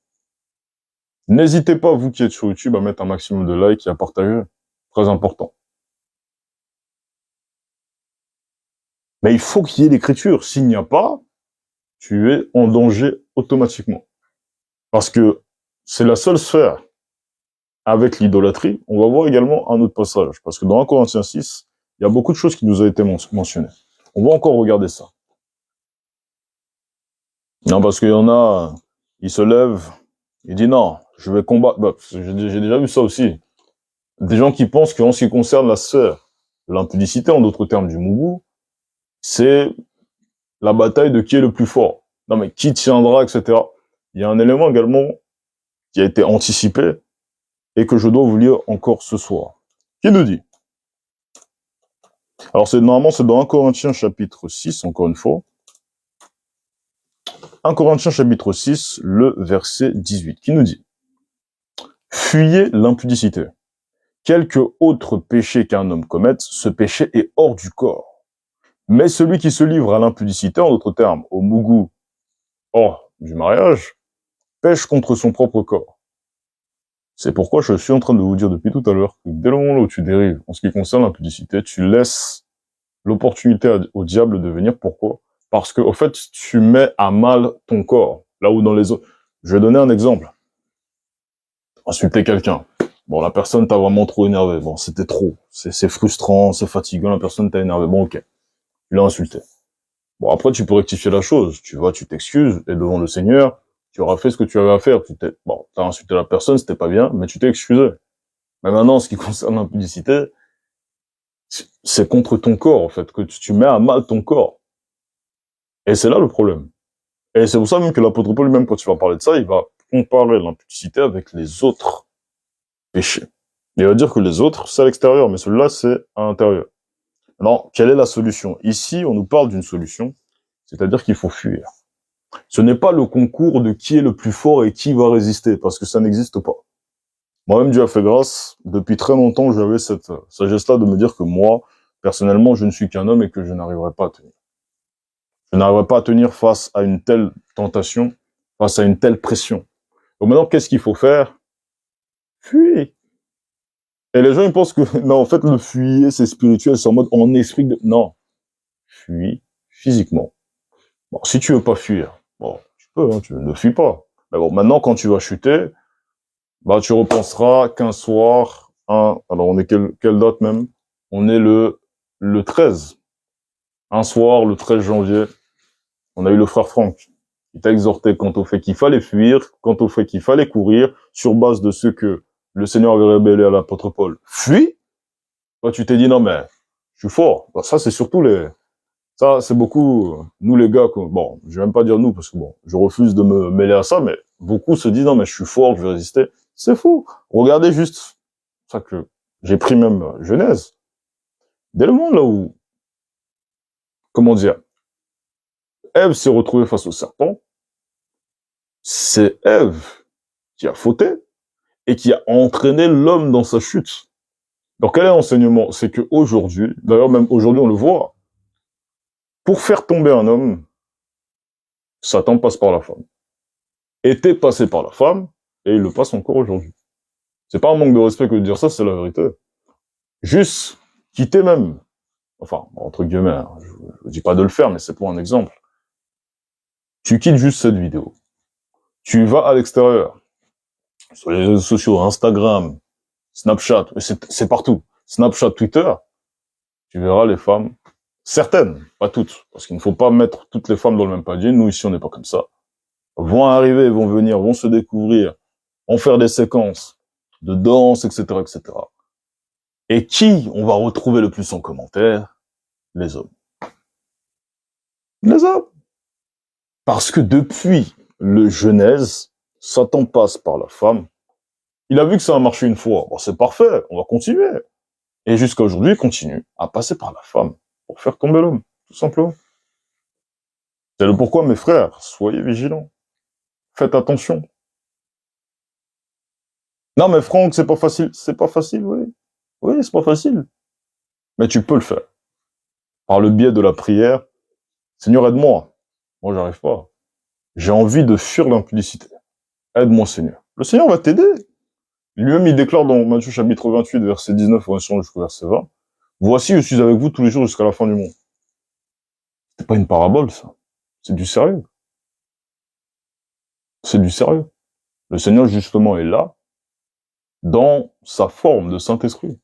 N'hésitez pas, vous qui êtes sur YouTube, à mettre un maximum de likes et à partager. Très important. Mais il faut qu'il y ait l'écriture. S'il n'y a pas, tu es en danger automatiquement. Parce que c'est la seule sphère avec l'idolâtrie. On va voir également un autre passage. Parce que dans 1 Corinthiens 6, il y a beaucoup de choses qui nous ont été mentionnées. On va encore regarder ça. Non, parce qu'il y en a, il se lève, il dit non, je vais combattre. Bah, j'ai déjà vu ça aussi. Des gens qui pensent qu'en ce qui concerne la sphère de l'impudicité, en d'autres termes du mougou, c'est la bataille de qui est le plus fort. Non, mais qui tiendra, etc. Il y a un élément également qui a été anticipé et que je dois vous lire encore ce soir. Qui nous dit? Alors, normalement, c'est dans 1 Corinthiens chapitre 6, encore une fois. 1 Corinthiens chapitre 6, le verset 18, qui nous dit: fuyez l'impudicité. Quelque autre péché qu'un homme commette, ce péché est hors du corps. Mais celui qui se livre à l'impudicité, en d'autres termes, au mougou hors du mariage, pêche contre son propre corps. C'est pourquoi je suis en train de vous dire depuis tout à l'heure que dès le moment où tu dérives en ce qui concerne l'impudicité, tu laisses l'opportunité au diable de venir. Pourquoi? Parce que, au fait, tu mets à mal ton corps. Là où dans les autres... Je vais donner un exemple. Insulter quelqu'un. Bon, la personne t'a vraiment trop énervé. Bon, c'était trop. C'est frustrant, c'est fatigant, la personne t'a énervé. Bon, ok. Tu l'as insulté. Bon, après, tu peux rectifier la chose. Tu vas, tu t'excuses, et devant le Seigneur, tu auras fait ce que tu avais à faire. Bon, t'as insulté la personne, c'était pas bien, mais tu t'es excusé. Mais maintenant, en ce qui concerne l'impudicité, c'est contre ton corps, en fait, que tu mets à mal ton corps. Et c'est là le problème. Et c'est pour ça même que l'apôtre Paul lui-même, quand il va parler de ça, il va comparer l'impudicité avec les autres péchés. Il va dire que les autres, c'est à l'extérieur, mais celui-là, c'est à l'intérieur. Alors, quelle est la solution? Ici, on nous parle d'une solution, c'est-à-dire qu'il faut fuir. Ce n'est pas le concours de qui est le plus fort et qui va résister, parce que ça n'existe pas. Moi-même, Dieu a fait grâce, depuis très longtemps, j'avais cette sagesse-là de me dire que moi, personnellement, je ne suis qu'un homme et que je n'arriverai pas à tenir. Je n'arriverai pas à tenir face à une telle tentation, face à une telle pression. Donc maintenant, qu'est-ce qu'il faut faire? Fuir. Et les gens, ils pensent que, non, en fait, le fuir, c'est spirituel, c'est en mode, en esprit de... Non. Fuis physiquement. Bon, si tu veux pas fuir, bon, tu peux, hein, tu ne fuis pas. Mais bon, maintenant, quand tu vas chuter, bah, tu repenseras qu'un soir, alors on est quelle date même? On est le 13. Un soir, le 13 janvier, on a eu le frère Franck. Il t'a exhorté quant au fait qu'il fallait fuir, quant au fait qu'il fallait courir, sur base de ce que le Seigneur avait révélé à l'apôtre Paul. Fuis! Toi, tu t'es dit, non, mais, je suis fort. Bah, ça, c'est surtout ça, c'est beaucoup, nous les gars, bon, je vais même pas dire nous, parce que bon, je refuse de me mêler à ça, mais beaucoup se disent, non, mais je suis fort, je vais résister. C'est faux. Regardez juste, ça que j'ai pris même Genèse. Dès le moment là où, comment dire, Ève s'est retrouvée face au serpent, c'est Ève qui a fauté et qui a entraîné l'homme dans sa chute. Donc quel est l'enseignement? C'est que aujourd'hui, d'ailleurs même aujourd'hui on le voit, pour faire tomber un homme, Satan passe par la femme. Était passé par la femme, et il le passe encore aujourd'hui. C'est pas un manque de respect que de dire ça, c'est la vérité. Juste quitter même, enfin, entre guillemets, hein, je dis pas de le faire, mais c'est pour un exemple. Tu quittes juste cette vidéo. Tu vas à l'extérieur, sur les réseaux sociaux, Instagram, Snapchat, c'est partout. Snapchat, Twitter, tu verras les femmes, certaines, pas toutes, parce qu'il ne faut pas mettre toutes les femmes dans le même panier. Nous, ici, on n'est pas comme ça. Vont arriver, vont venir, vont se découvrir, vont faire des séquences de danse, etc., etc. Et qui on va retrouver le plus en commentaire? Les hommes. Les hommes. Parce que depuis le Genèse, Satan passe par la femme. Il a vu que ça a marché une fois. Bon, c'est parfait, on va continuer. Et jusqu'à aujourd'hui, il continue à passer par la femme pour faire tomber l'homme, tout simplement. C'est le pourquoi, mes frères, soyez vigilants. Faites attention. Non, mais Franck, c'est pas facile. C'est pas facile, oui. Oui, c'est pas facile. Mais tu peux le faire. Par le biais de la prière. Seigneur, aide-moi. Moi, j'arrive pas. J'ai envie de fuir l'impudicité. Aide-moi, Seigneur. Le Seigneur va t'aider. Lui-même, il déclare dans Matthieu chapitre 28, verset 19, jusqu'au verset 20. Voici, je suis avec vous tous les jours jusqu'à la fin du monde. C'est pas une parabole, ça. C'est du sérieux. C'est du sérieux. Le Seigneur, justement, est là, dans sa forme de Saint-Esprit.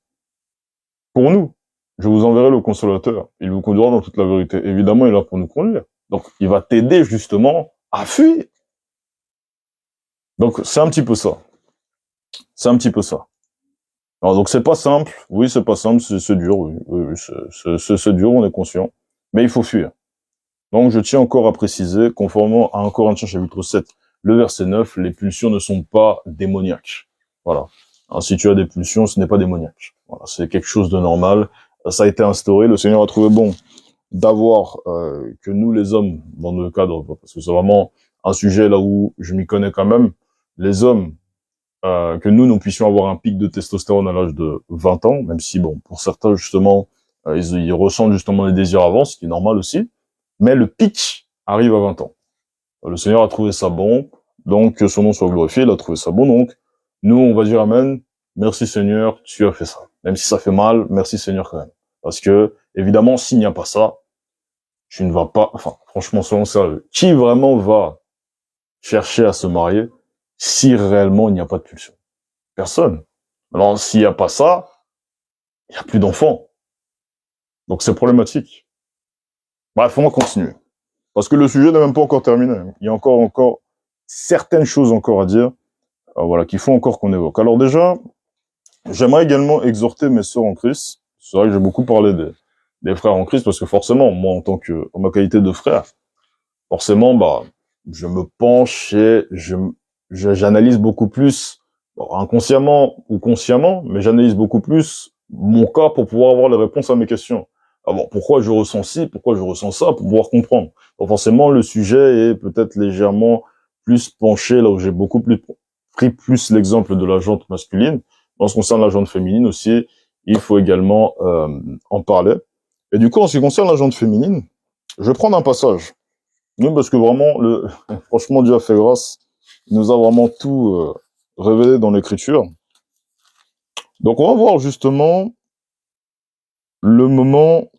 Pour nous, je vous enverrai le consolateur. Il vous conduira dans toute la vérité. Évidemment, il est là pour nous conduire. Donc, il va t'aider, justement, à fuir. Donc, c'est un petit peu ça. C'est un petit peu ça. Alors, donc, c'est pas simple. Oui, c'est pas simple. C'est dur. Oui, oui, c'est dur, on est conscient. Mais il faut fuir. Donc, je tiens encore à préciser, conformément à 1 Corinthiens chapitre 7, le verset 9, les pulsions ne sont pas démoniaques. Voilà. Alors, si tu as des pulsions, ce n'est pas démoniaque. Voilà, c'est quelque chose de normal. Ça a été instauré. Le Seigneur a trouvé bon d'avoir que nous, les hommes, dans le cadre, parce que c'est vraiment un sujet là où je m'y connais quand même, les hommes, que nous puissions avoir un pic de testostérone à l'âge de 20 ans, même si, bon, pour certains, justement, ils ressentent justement les désirs avant, ce qui est normal aussi. Mais le pic arrive à 20 ans. Le Seigneur a trouvé ça bon, donc que son nom soit glorifié, il a trouvé ça bon, donc nous on va dire Amen, merci Seigneur, tu as fait ça. Même si ça fait mal, merci Seigneur quand même. Parce que, évidemment, s'il n'y a pas ça, tu ne vas pas, enfin, franchement, soyons sérieux, qui vraiment va chercher à se marier si réellement il n'y a pas de pulsion? Personne. Alors, s'il n'y a pas ça, il n'y a plus d'enfants. Donc c'est problématique. Bref, on va continuer. Parce que le sujet n'est même pas encore terminé. Il y a encore certaines choses encore à dire, voilà, qu'il faut encore qu'on évoque. Alors déjà, j'aimerais également exhorter mes sœurs en Christ. C'est vrai que j'ai beaucoup parlé des frères en Christ, parce que forcément, moi, en ma qualité de frère, forcément, bah, je me penche et j'analyse beaucoup plus, bon, inconsciemment ou consciemment, mais j'analyse beaucoup plus mon cas pour pouvoir avoir les réponses à mes questions. Ah bon, pourquoi je ressens ci, pourquoi je ressens ça, pour pouvoir comprendre. Donc forcément, le sujet est peut-être légèrement plus penché, là où j'ai beaucoup plus pris plus l'exemple de la jante masculine. En ce qui concerne la jante féminine aussi, il faut également en parler. Et du coup, en ce qui concerne la jante féminine, je vais prendre un passage. Oui, parce que vraiment, franchement, Dieu a fait grâce. Il nous a vraiment tout révélé dans l'écriture. Donc, on va voir justement le moment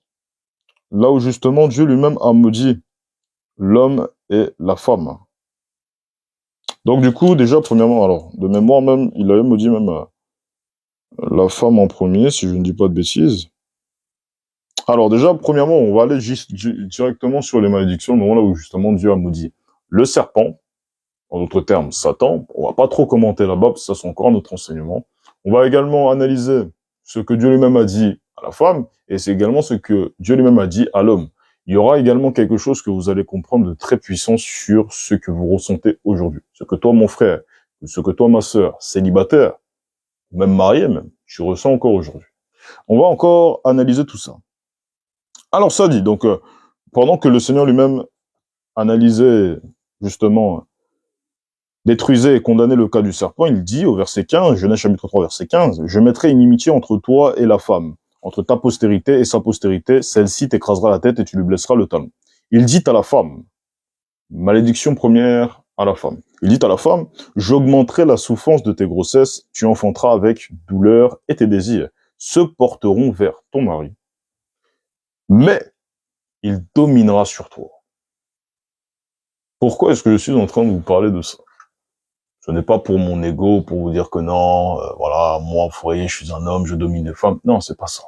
là où justement Dieu lui-même a maudit l'homme et la femme. Donc, du coup, déjà, premièrement, alors, de mémoire même, il avait maudit même la femme en premier, si je ne dis pas de bêtises. Alors, déjà, premièrement, on va aller directement sur les malédictions, le moment là où justement Dieu a maudit le serpent. En d'autres termes, Satan. On va pas trop commenter là-bas, parce que ça, c'est encore notre enseignement. On va également analyser ce que Dieu lui-même a dit à la femme, et c'est également ce que Dieu lui-même a dit à l'homme. Il y aura également quelque chose que vous allez comprendre de très puissant sur ce que vous ressentez aujourd'hui. Ce que toi, mon frère, ce que toi, ma sœur, célibataire, même marié même, tu ressens encore aujourd'hui. On va encore analyser tout ça. Alors ça dit, donc, pendant que le Seigneur lui-même analysait justement détruisait et condamnait le cas du serpent, il dit au verset 15, Genèse chapitre 3, verset 15, « Je mettrai une inimitié entre toi et la femme, entre ta postérité et sa postérité, celle-ci t'écrasera la tête et tu lui blesseras le talon. » Il dit à la femme, malédiction première à la femme, il dit à la femme, « J'augmenterai la souffrance de tes grossesses, tu enfanteras avec douleur et tes désirs se porteront vers ton mari, mais il dominera sur toi. » Pourquoi est-ce que je suis en train de vous parler de ça? Ce n'est pas pour mon ego, pour vous dire que non, voilà, moi, vous voyez, je suis un homme, je domine les femmes. Non, c'est pas ça.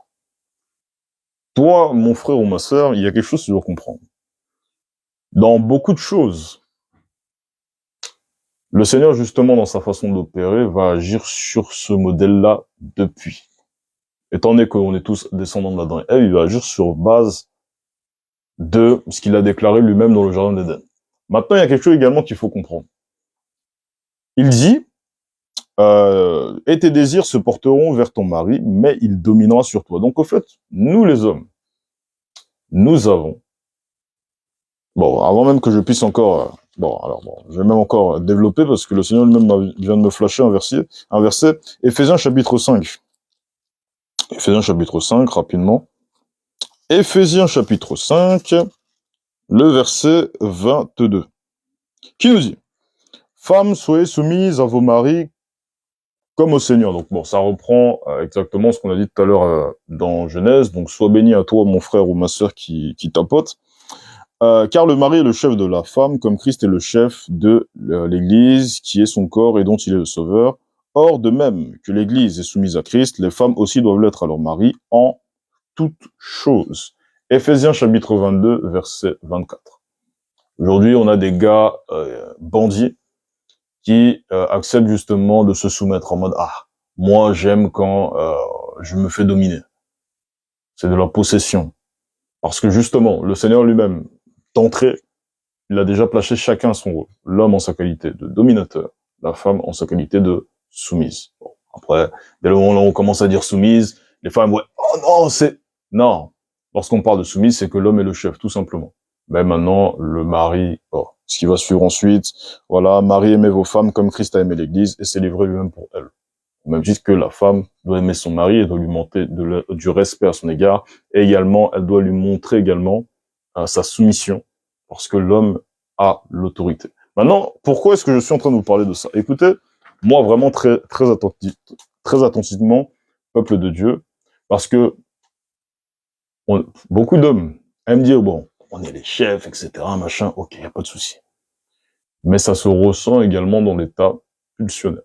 Toi, mon frère ou ma sœur, il y a quelque chose que tu dois comprendre. Dans beaucoup de choses, le Seigneur, justement, dans sa façon d'opérer, va agir sur ce modèle-là depuis. Étant donné qu'on est tous descendants d'Adam et Ève, il va agir sur base de ce qu'il a déclaré lui-même dans le jardin d'Éden. Maintenant, il y a quelque chose également qu'il faut comprendre. Il dit, et tes désirs se porteront vers ton mari, mais il dominera sur toi. Donc, au fait, nous les hommes, nous avons, bon, avant même que je puisse encore, je vais même encore développer parce que le Seigneur lui-même vient de me flasher un verset, Éphésiens chapitre 5. Éphésiens chapitre 5, rapidement. Éphésiens chapitre 5, le verset 22, qui nous dit, femmes, soyez soumises à vos maris comme au Seigneur. Donc bon, ça reprend exactement ce qu'on a dit tout à l'heure dans Genèse. Donc sois béni à toi, mon frère ou ma sœur qui tapote. Car le mari est le chef de la femme, comme Christ est le chef de l'Église, qui est son corps et dont il est le sauveur. Or, de même que l'Église est soumise à Christ, les femmes aussi doivent l'être à leur mari en toutes choses. Éphésiens chapitre 22, verset 24. Aujourd'hui, on a des gars bandits qui acceptent justement de se soumettre en mode « Ah, moi j'aime quand je me fais dominer. » C'est de la possession. Parce que justement, le Seigneur lui-même, d'entrée, il a déjà placé chacun son rôle. L'homme en sa qualité de dominateur, la femme en sa qualité de soumise. Bon, après, dès le moment où on commence à dire soumise, les femmes, ouais, oh non, c'est... Non. Lorsqu'on parle de soumise, c'est que l'homme est le chef, tout simplement. Mais maintenant, le mari, ce qui va suivre ensuite, voilà, Marie, aimez vos femmes comme Christ a aimé l'Église et s'est livré lui-même pour elle. Au même titre que la femme doit aimer son mari et doit lui montrer du respect à son égard. Et également, elle doit lui montrer également sa soumission, parce que l'homme a l'autorité. Maintenant, pourquoi est-ce que je suis en train de vous parler de ça? Écoutez, moi vraiment très attentivement, peuple de Dieu, parce que beaucoup d'hommes aiment dire, bon, on est les chefs, etc., machin, ok, y a pas de souci. Mais ça se ressent également dans l'état pulsionnel.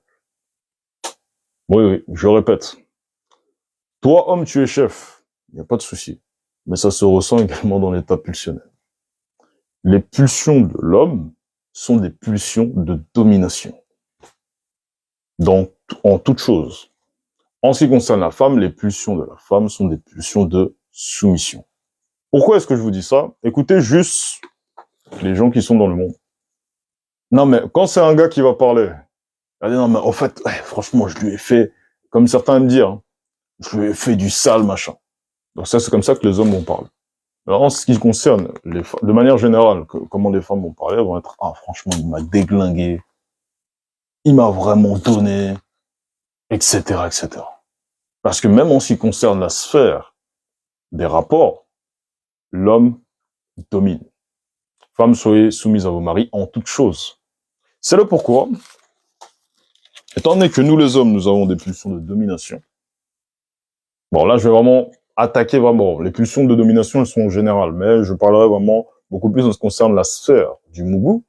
Oui, je répète. Toi, homme, tu es chef, y a pas de souci. Mais ça se ressent également dans l'état pulsionnel. Les pulsions de l'homme sont des pulsions de domination. En toute chose. En ce qui concerne la femme, les pulsions de la femme sont des pulsions de soumission. Pourquoi est-ce que je vous dis ça? Écoutez juste les gens qui sont dans le monde. Non mais quand c'est un gars qui va parler, il va dire non mais en fait, franchement, je lui ai fait, comme certains aiment dire, hein, je lui ai fait du sale machin. Donc ça, c'est comme ça que les hommes vont parler. Alors, en ce qui concerne les femmes, de manière générale, comment les femmes vont parler, elles vont être, ah, franchement, il m'a déglingué, il m'a vraiment donné, etc., etc. Parce que même en ce qui concerne la sphère des rapports, l'homme domine. Femmes, soyez soumises à vos maris en toutes choses. C'est le pourquoi, étant donné que nous les hommes, nous avons des pulsions de domination. Bon, là, je vais vraiment attaquer vraiment. Les pulsions de domination, elles sont en général, mais je parlerai vraiment beaucoup plus en ce qui concerne la sphère du Mugu.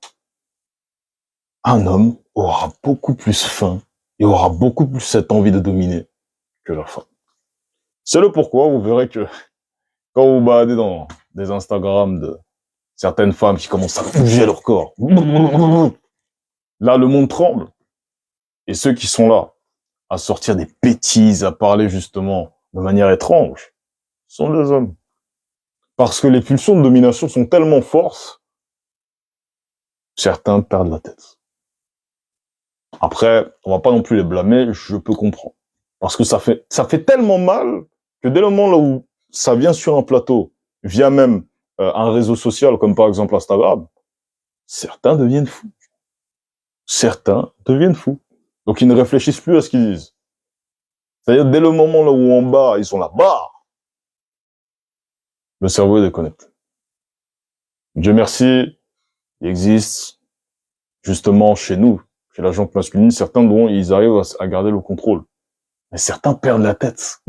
Un homme aura beaucoup plus faim et aura beaucoup plus cette envie de dominer que la femme. C'est le pourquoi vous verrez que quand vous baladez dans des Instagrams de certaines femmes qui commencent à bouger leur corps, là, le monde tremble. Et ceux qui sont là à sortir des bêtises, à parler justement de manière étrange, sont des hommes. Parce que les pulsions de domination sont tellement fortes, certains perdent la tête. Après, on va pas non plus les blâmer, je peux comprendre. Parce que ça fait tellement mal que dès le moment là où ça vient sur un plateau, via même un réseau social comme par exemple Instagram, certains deviennent fous. Certains deviennent fous. Donc ils ne réfléchissent plus à ce qu'ils disent. C'est-à-dire dès le moment là où en bas, ils sont là-bas, le cerveau est déconnecté. Dieu merci, il existe justement chez nous, chez la gente masculine, certains dont ils arrivent à garder le contrôle. Mais certains perdent la tête.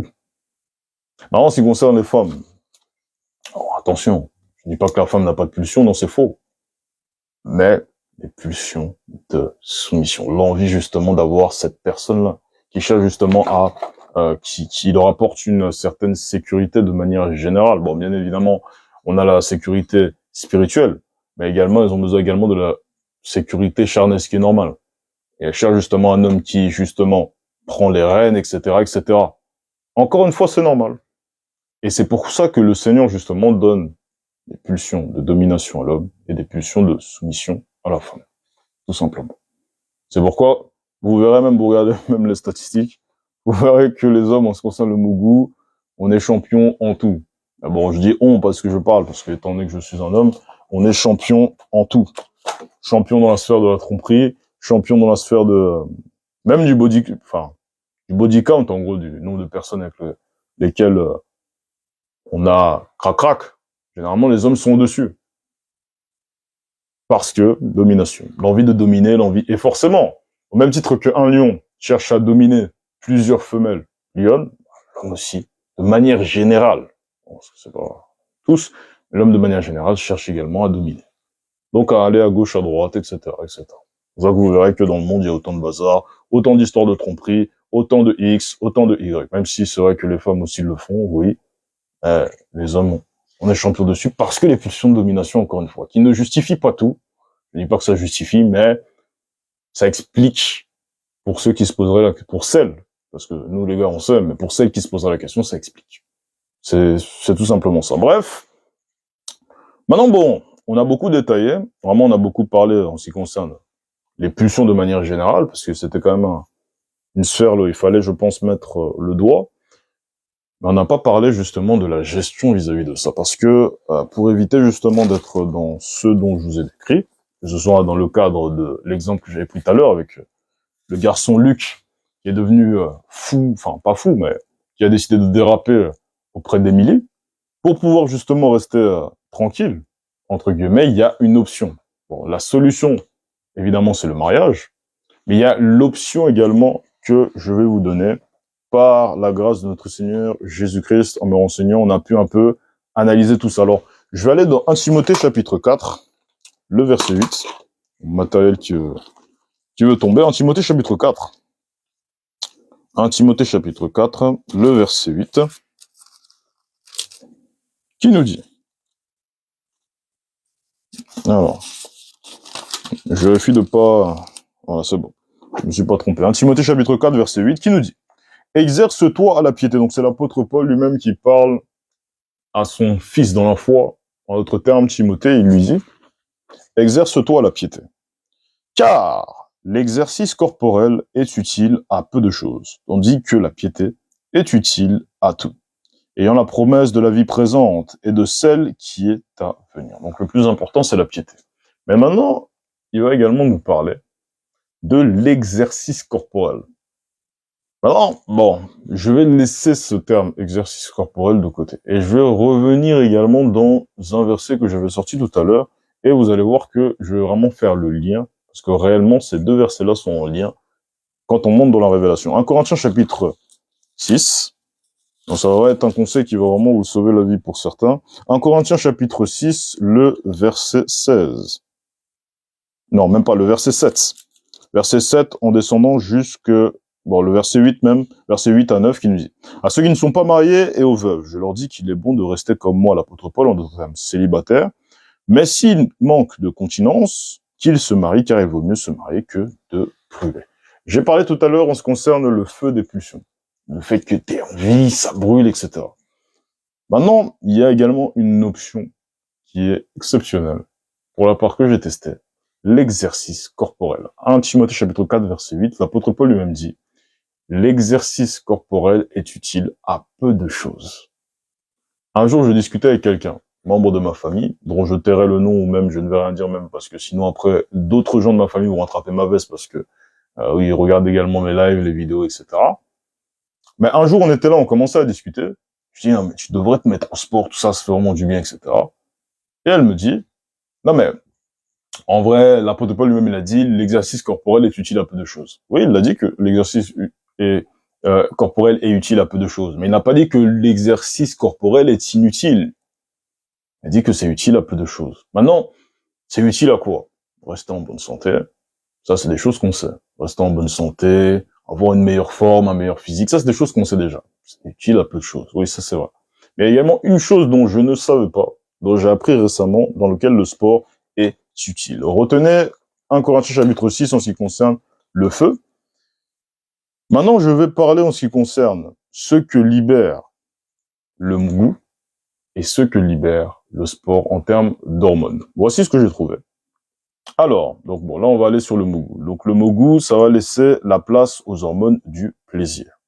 Non, en ce qui concerne les femmes, attention, je ne dis pas que la femme n'a pas de pulsion, non, c'est faux. Mais des pulsions de soumission. L'envie justement d'avoir cette personne-là qui cherche justement à qui leur apporte une certaine sécurité de manière générale. Bon, bien évidemment, on a la sécurité spirituelle, mais également, ils ont besoin également de la sécurité charnelle, ce qui est normal. Et elle cherche justement un homme qui, justement, prend les rênes, etc., etc. Encore une fois, c'est normal. Et c'est pour ça que le Seigneur, justement, donne des pulsions de domination à l'homme et des pulsions de soumission à la femme. Tout simplement. C'est pourquoi, vous verrez même, vous regardez même les statistiques, vous verrez que les hommes, en ce qui concerne le Mougou, on est champion en tout. Bon, je dis on parce que je parle, parce que étant donné que je suis un homme, on est champion en tout. Champion dans la sphère de la tromperie, champion dans la sphère de, même du body count, en gros, du nombre de personnes avec lesquelles on a crac-crac. Généralement, les hommes sont au-dessus. Parce que, domination. L'envie de dominer, et forcément, au même titre qu'un lion cherche à dominer plusieurs femelles lionnes, l'homme aussi, de manière générale, bon, c'est pas tous, mais l'homme de manière générale cherche également à dominer. Donc à aller à gauche, à droite, etc., etc. C'est ça que vous verrez que dans le monde, il y a autant de bazar, autant d'histoires de tromperie, autant de X, autant de Y. Même si c'est vrai que les femmes aussi le font, oui, les hommes, on est champion dessus parce que les pulsions de domination, encore une fois, qui ne justifient pas tout. Je dis pas que ça justifie, mais ça explique pour ceux qui se poseraient pour celles, parce que nous les gars on sait, mais pour celles qui se poseraient la question, ça explique. C'est tout simplement ça. Bref. Maintenant bon, on a beaucoup détaillé, vraiment on a beaucoup parlé en ce qui concerne les pulsions de manière générale, parce que c'était quand même une sphère là où il fallait, je pense, mettre le doigt. Mais on n'a pas parlé justement de la gestion vis-à-vis de ça, parce que pour éviter justement d'être dans ce dont je vous ai décrit, que ce soit dans le cadre de l'exemple que j'avais pris tout à l'heure avec le garçon Luc, qui est devenu fou, enfin pas fou, mais qui a décidé de déraper auprès d'Emily, pour pouvoir justement rester tranquille, entre guillemets, il y a une option. Bon, la solution, évidemment, c'est le mariage, mais il y a l'option également que je vais vous donner par la grâce de notre Seigneur Jésus-Christ. En me renseignant, on a pu un peu analyser tout ça. Alors, je vais aller dans 1 Timothée chapitre 4, le verset 8, matériel qui veut tomber. 1 Timothée chapitre 4. 1 Timothée chapitre 4, le verset 8, qui nous dit, alors, je vérifie de pas, voilà, c'est bon, je me suis pas trompé. 1 Timothée chapitre 4, verset 8, qui nous dit, exerce-toi à la piété. Donc c'est l'apôtre Paul lui-même qui parle à son fils dans la foi. En d'autres termes, Timothée, il lui dit, exerce-toi à la piété. Car l'exercice corporel est utile à peu de choses, tandis que la piété est utile à tout, ayant la promesse de la vie présente et de celle qui est à venir. Donc le plus important, c'est la piété. Mais maintenant, il va également nous parler de l'exercice corporel. Maintenant, bon, je vais laisser ce terme exercice corporel de côté. Et je vais revenir également dans un verset que j'avais sorti tout à l'heure. Et vous allez voir que je vais vraiment faire le lien. Parce que réellement, ces deux versets-là sont en lien quand on monte dans la révélation. 1 Corinthiens chapitre 6. Donc ça va être un conseil qui va vraiment vous sauver la vie pour certains. 1 Corinthiens chapitre 6, le verset 16. Non, même pas, le verset 7. Verset 7 en descendant jusque... Bon, le verset 8 même, verset 8 à 9 qui nous dit « À ceux qui ne sont pas mariés et aux veuves, je leur dis qu'il est bon de rester comme moi, l'apôtre Paul, en d'autres termes célibataire, mais s'ils manquent de continence, qu'ils se marient, car il vaut mieux se marier que de brûler. » J'ai parlé tout à l'heure en ce qui concerne le feu des pulsions, le fait que t'es en vie, ça brûle, etc. Maintenant, il y a également une option qui est exceptionnelle, pour la part que j'ai testée, l'exercice corporel. 1 Timothée chapitre 4, verset 8, l'apôtre Paul lui-même dit l'exercice corporel est utile à peu de choses. Un jour, je discutais avec quelqu'un, membre de ma famille, dont je tairai le nom ou même je ne vais rien dire même parce que sinon après, d'autres gens de ma famille vont attraper ma veste parce que oui, ils regardent également mes lives, les vidéos, etc. Mais un jour, on était là, on commençait à discuter. Je dis, non, mais tu devrais te mettre au sport, tout ça, ça fait vraiment du bien, etc. Et elle me dit, non mais, en vrai, l'apôtre Paul lui-même, il a dit, l'exercice corporel est utile à peu de choses. Oui, il a dit que l'exercice corporel est utile à peu de choses. Mais il n'a pas dit que l'exercice corporel est inutile. Il a dit que c'est utile à peu de choses. Maintenant, c'est utile à quoi? rester en bonne santé. Ça, c'est des choses qu'on sait. Rester en bonne santé, avoir une meilleure forme, un meilleur physique, ça, c'est des choses qu'on sait déjà. C'est utile à peu de choses. Oui, ça, c'est vrai. Mais il y a également une chose dont je ne savais pas, dont j'ai appris récemment, dans lequel le sport est utile. Retenez 1 Corinthiens chapitre 6 en ce qui concerne le feu. Maintenant, je vais parler en ce qui concerne ce que libère le goût et ce que libère le sport en termes d'hormones. Voici ce que j'ai trouvé. Alors, donc bon, là on va aller sur le mougou. Donc le mougou, ça va laisser la place aux hormones du plaisir.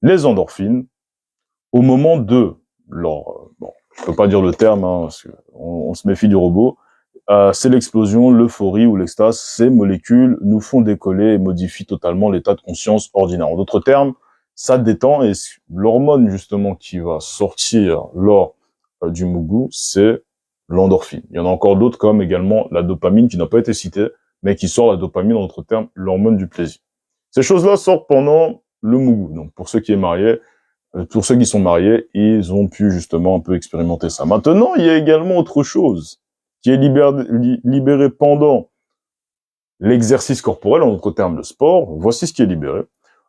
Les endorphines, au moment de leur, bon, je peux pas dire le terme, hein, parce que on se méfie du robot, c'est l'explosion, l'euphorie ou l'extase. Ces molécules nous font décoller et modifient totalement l'état de conscience ordinaire. En d'autres termes, ça détend et l'hormone justement qui va sortir lors du mougou, c'est l'endorphine. Il y en a encore d'autres comme également la dopamine qui n'a pas été citée, mais qui sort la dopamine, en d'autres termes, l'hormone du plaisir. Ces choses-là sortent pendant le mougou. Donc pour ceux qui sont mariés, ils ont pu justement un peu expérimenter ça. Maintenant, il y a également autre chose qui est libéré pendant l'exercice corporel, en d'autres termes le sport. Voici ce qui est libéré.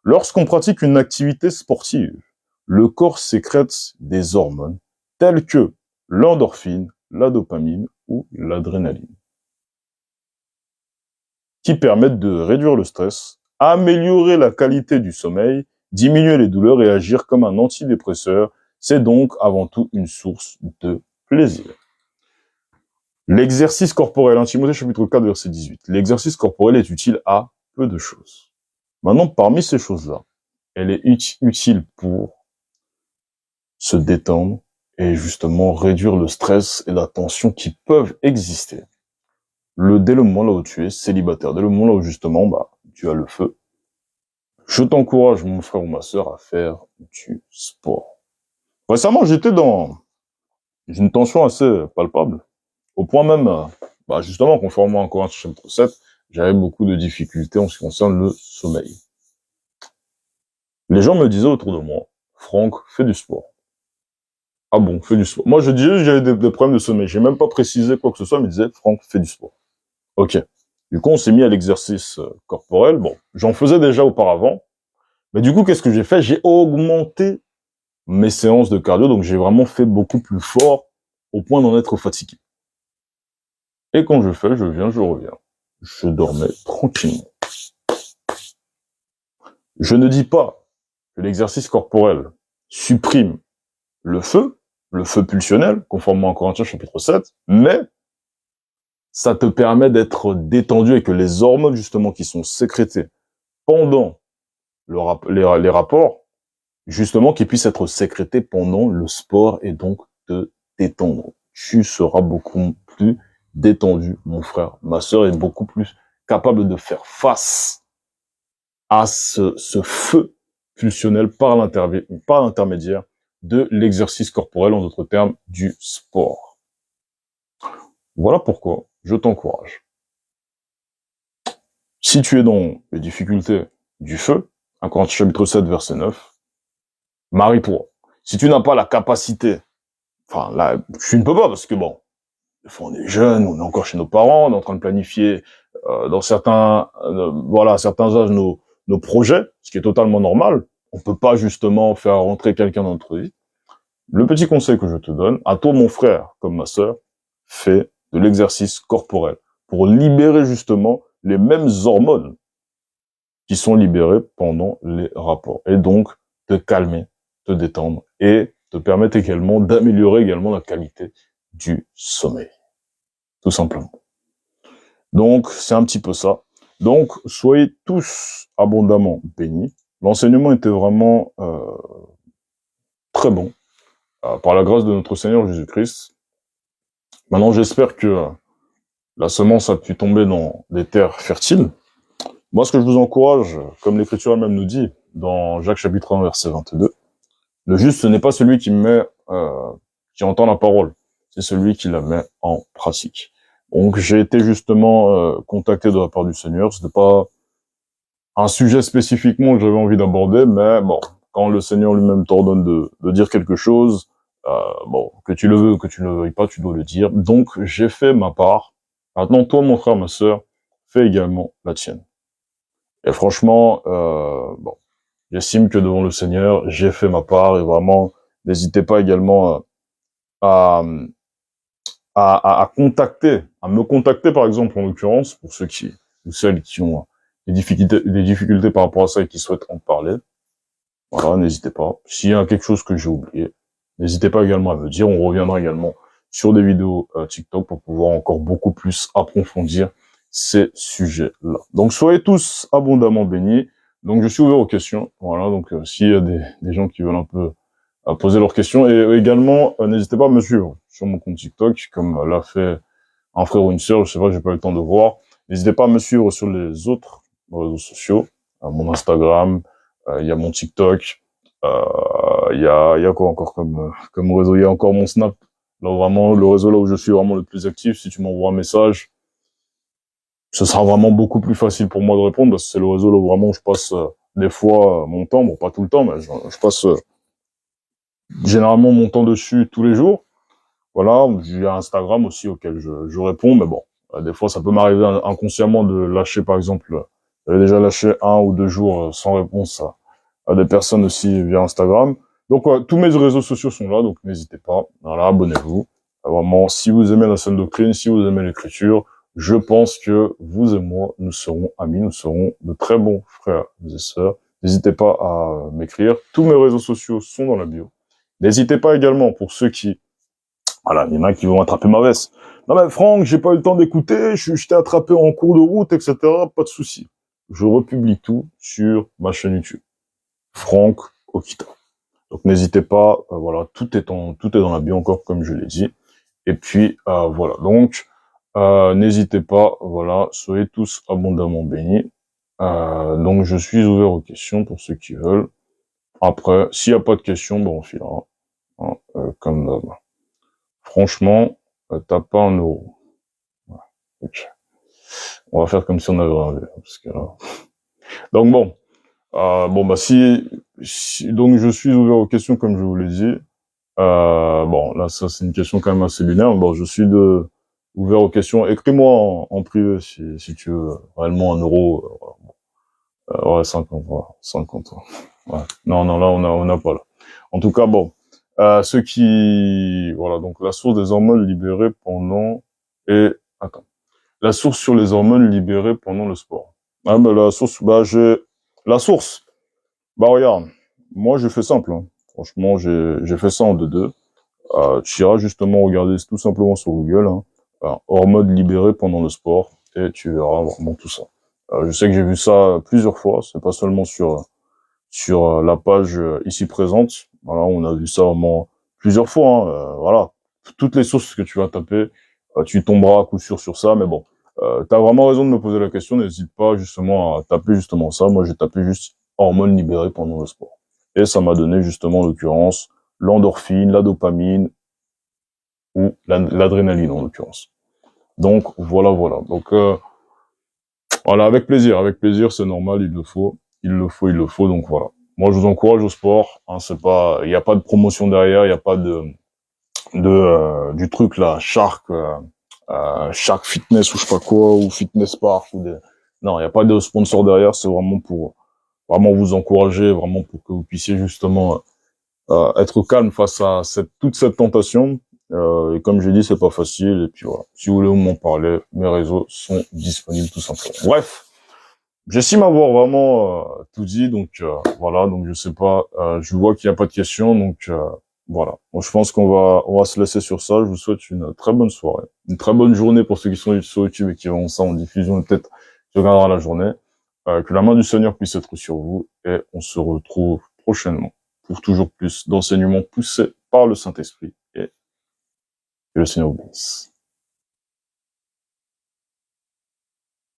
Lorsqu'on pratique une activité sportive, le corps sécrète des hormones telles que l'endorphine, la dopamine ou l'adrénaline, qui permettent de réduire le stress, améliorer la qualité du sommeil, diminuer les douleurs et agir comme un antidépresseur. C'est donc avant tout une source de plaisir. L'exercice corporel, 1 Timothée chapitre 4, verset 18. L'exercice corporel est utile à peu de choses. Maintenant, parmi ces choses-là, elle est utile pour se détendre et justement réduire le stress et la tension qui peuvent exister. Dès le moment là où tu es célibataire, dès le moment là où justement, tu as le feu, je t'encourage, mon frère ou ma sœur, à faire du sport. Récemment, j'étais dans une tension assez palpable, au point même, justement, conformément à Corinthiens chapitre 7, j'avais beaucoup de difficultés en ce qui concerne le sommeil. Les gens me disaient autour de moi, Franck, fais du sport. Ah bon, fais du sport. Moi, je disais que j'avais des problèmes de sommeil. J'ai même pas précisé quoi que ce soit, mais ils disaient, Franck, fais du sport. Ok. Du coup, on s'est mis à l'exercice corporel. Bon, j'en faisais déjà auparavant. Mais du coup, qu'est-ce que j'ai fait? J'ai augmenté mes séances de cardio. Donc, j'ai vraiment fait beaucoup plus fort au point d'en être fatigué. Et quand je fais, je viens, je reviens. Je dormais tranquillement. Je ne dis pas que l'exercice corporel supprime le feu pulsionnel, conformément à Corinthiens chapitre 7, mais ça te permet d'être détendu et que les hormones, justement, qui sont sécrétées pendant les rapports, justement, qui puissent être sécrétés pendant le sport et donc te détendre. Tu seras beaucoup plus détendu, mon frère, ma sœur, est beaucoup plus capable de faire face à ce feu pulsionnel par l'intermédiaire de l'exercice corporel, en d'autres termes, du sport. Voilà pourquoi je t'encourage. Si tu es dans les difficultés du feu, 1 Corinthiens chapitre 7, verset 9, marie-toi. Si tu n'as pas la capacité, enfin, là, tu ne peux pas, parce que bon, des fois on est jeune, on est encore chez nos parents, on est en train de planifier dans certains âges nos projets, ce qui est totalement normal. On peut pas justement faire rentrer quelqu'un dans notre vie. Le petit conseil que je te donne, à toi mon frère comme ma sœur, fais de l'exercice corporel pour libérer justement les mêmes hormones qui sont libérées pendant les rapports. Et donc, te calmer, te détendre et te permettre également d'améliorer également la qualité du sommeil. Tout simplement. Donc, c'est un petit peu ça. Donc, soyez tous abondamment bénis. L'enseignement était vraiment très bon. Par la grâce de notre Seigneur Jésus-Christ. Maintenant, j'espère que la semence a pu tomber dans des terres fertiles. Moi, ce que je vous encourage, comme l'Écriture elle-même nous dit, dans Jacques chapitre 1, verset 22, le juste, ce n'est pas celui qui entend la parole, c'est celui qui la met en pratique. Donc, j'ai été justement contacté de la part du Seigneur. C'était pas un sujet spécifiquement que j'avais envie d'aborder, mais bon, quand le Seigneur lui-même t'ordonne de dire quelque chose, que tu le veux ou que tu ne le veuilles pas, tu dois le dire. Donc, j'ai fait ma part. Maintenant, toi, mon frère, ma sœur, fais également la tienne. Et franchement, bon, j'estime que devant le Seigneur, j'ai fait ma part et vraiment, n'hésitez pas également à, à me contacter par exemple en l'occurrence, pour ceux qui, ou celles qui ont des difficultés par rapport à ça et qui souhaitent en parler. Voilà, n'hésitez pas. S'il y a quelque chose que j'ai oublié, n'hésitez pas également à me dire. On reviendra également sur des vidéos TikTok pour pouvoir encore beaucoup plus approfondir ces sujets-là. Donc, soyez tous abondamment bénis. Donc, je suis ouvert aux questions. Voilà, donc s'il y a des gens qui veulent un peu poser leurs questions. Et également, n'hésitez pas à me suivre sur mon compte TikTok, comme l'a fait un frère ou une sœur, je sais pas, j'ai pas eu le temps de voir. N'hésitez pas à me suivre sur les autres réseaux sociaux, mon Instagram, il y a mon TikTok, il y a quoi encore comme réseau, il y a encore mon Snap. Là vraiment, le réseau là où je suis vraiment le plus actif, si tu m'envoies un message, ce sera vraiment beaucoup plus facile pour moi de répondre, parce que c'est le réseau là où vraiment je passe des fois mon temps, bon pas tout le temps, mais je passe généralement mon temps dessus tous les jours. Voilà, j'ai Instagram aussi auquel je réponds, mais bon, des fois ça peut m'arriver inconsciemment de lâcher, par exemple, j'avais déjà lâché 1 ou 2 jours sans réponse à des personnes aussi via Instagram. Donc tous mes réseaux sociaux sont là, donc n'hésitez pas. Voilà, abonnez-vous. Vraiment, si vous aimez la saine doctrine, si vous aimez l'écriture, je pense que vous et moi, nous serons amis, nous serons de très bons frères et sœurs. N'hésitez pas à m'écrire. Tous mes réseaux sociaux sont dans la bio. N'hésitez pas également, pour ceux qui... Voilà, il y en a qui vont attraper ma veste. Non mais Franck, j'ai pas eu le temps d'écouter, je t'ai attrapé en cours de route, etc. Pas de souci. Je republie tout sur ma chaîne YouTube. Franck Okita. Donc n'hésitez pas, voilà, tout est dans la bio encore, comme je l'ai dit. Et puis, voilà. Donc, n'hésitez pas, voilà, soyez tous abondamment bénis. Donc, je suis ouvert aux questions pour ceux qui veulent. Après, s'il n'y a pas de questions, bon, on filera. Hein, comme d'hab. Franchement, t'as pas 1 euro. Voilà. Okay. On va faire comme si on avait un verre, parce que là... Donc bon, bon bah donc je suis ouvert aux questions comme je vous l'ai dit. Bon là ça c'est une question quand même assez lunaire. Bon je suis ouvert aux questions. Écris-moi en privé si tu veux réellement 1 euro. Ouais 50, ouais, 50. Ouais. Non là on a pas là. En tout cas bon. Ceux qui... Voilà, donc la source des hormones libérées pendant... Attends. La source sur les hormones libérées pendant le sport. Ah, mais la source... La source. Bah, regarde. Moi, j'ai fait simple, hein. Franchement, j'ai fait ça en 2-2. Tu iras justement regarder tout simplement sur Google, hein. Hormones libérées pendant le sport. Et tu verras vraiment tout ça. Je sais que j'ai vu ça plusieurs fois. C'est pas seulement sur la page ici présente. Voilà, on a vu ça vraiment plusieurs fois. Hein, voilà, toutes les sources que tu vas taper, tu tomberas à coup sûr sur ça. Mais bon, t'as vraiment raison de me poser la question. N'hésite pas justement à taper justement ça. Moi, j'ai tapé juste hormones libérées pendant le sport. Et ça m'a donné justement en l'occurrence l'endorphine, la dopamine ou l'adrénaline en l'occurrence. Donc voilà. Donc voilà, avec plaisir, c'est normal, il le faut. Donc voilà. Moi, je vous encourage au sport. Hein, c'est pas, il n'y a pas de promotion derrière, il n'y a pas du truc là, Shark Fitness ou je sais pas quoi, ou Fitness Park non, il n'y a pas de sponsor derrière. C'est vraiment pour vraiment vous encourager, vraiment pour que vous puissiez justement être calme face à toute cette tentation. Et comme j'ai dit, c'est pas facile. Et puis voilà. Si vous voulez m'en parler, mes réseaux sont disponibles tout simplement. Bref. J'estime avoir vraiment tout dit, donc voilà, donc je sais pas, je vois qu'il n'y a pas de questions, donc voilà. Bon, je pense on va se laisser sur ça. Je vous souhaite une très bonne soirée, une très bonne journée pour ceux qui sont sur YouTube et qui verront ça en diffusion, peut-être qui regardera la journée. Que la main du Seigneur puisse être sur vous et on se retrouve prochainement pour toujours plus d'enseignements poussés par le Saint-Esprit et que le Seigneur vous bénisse.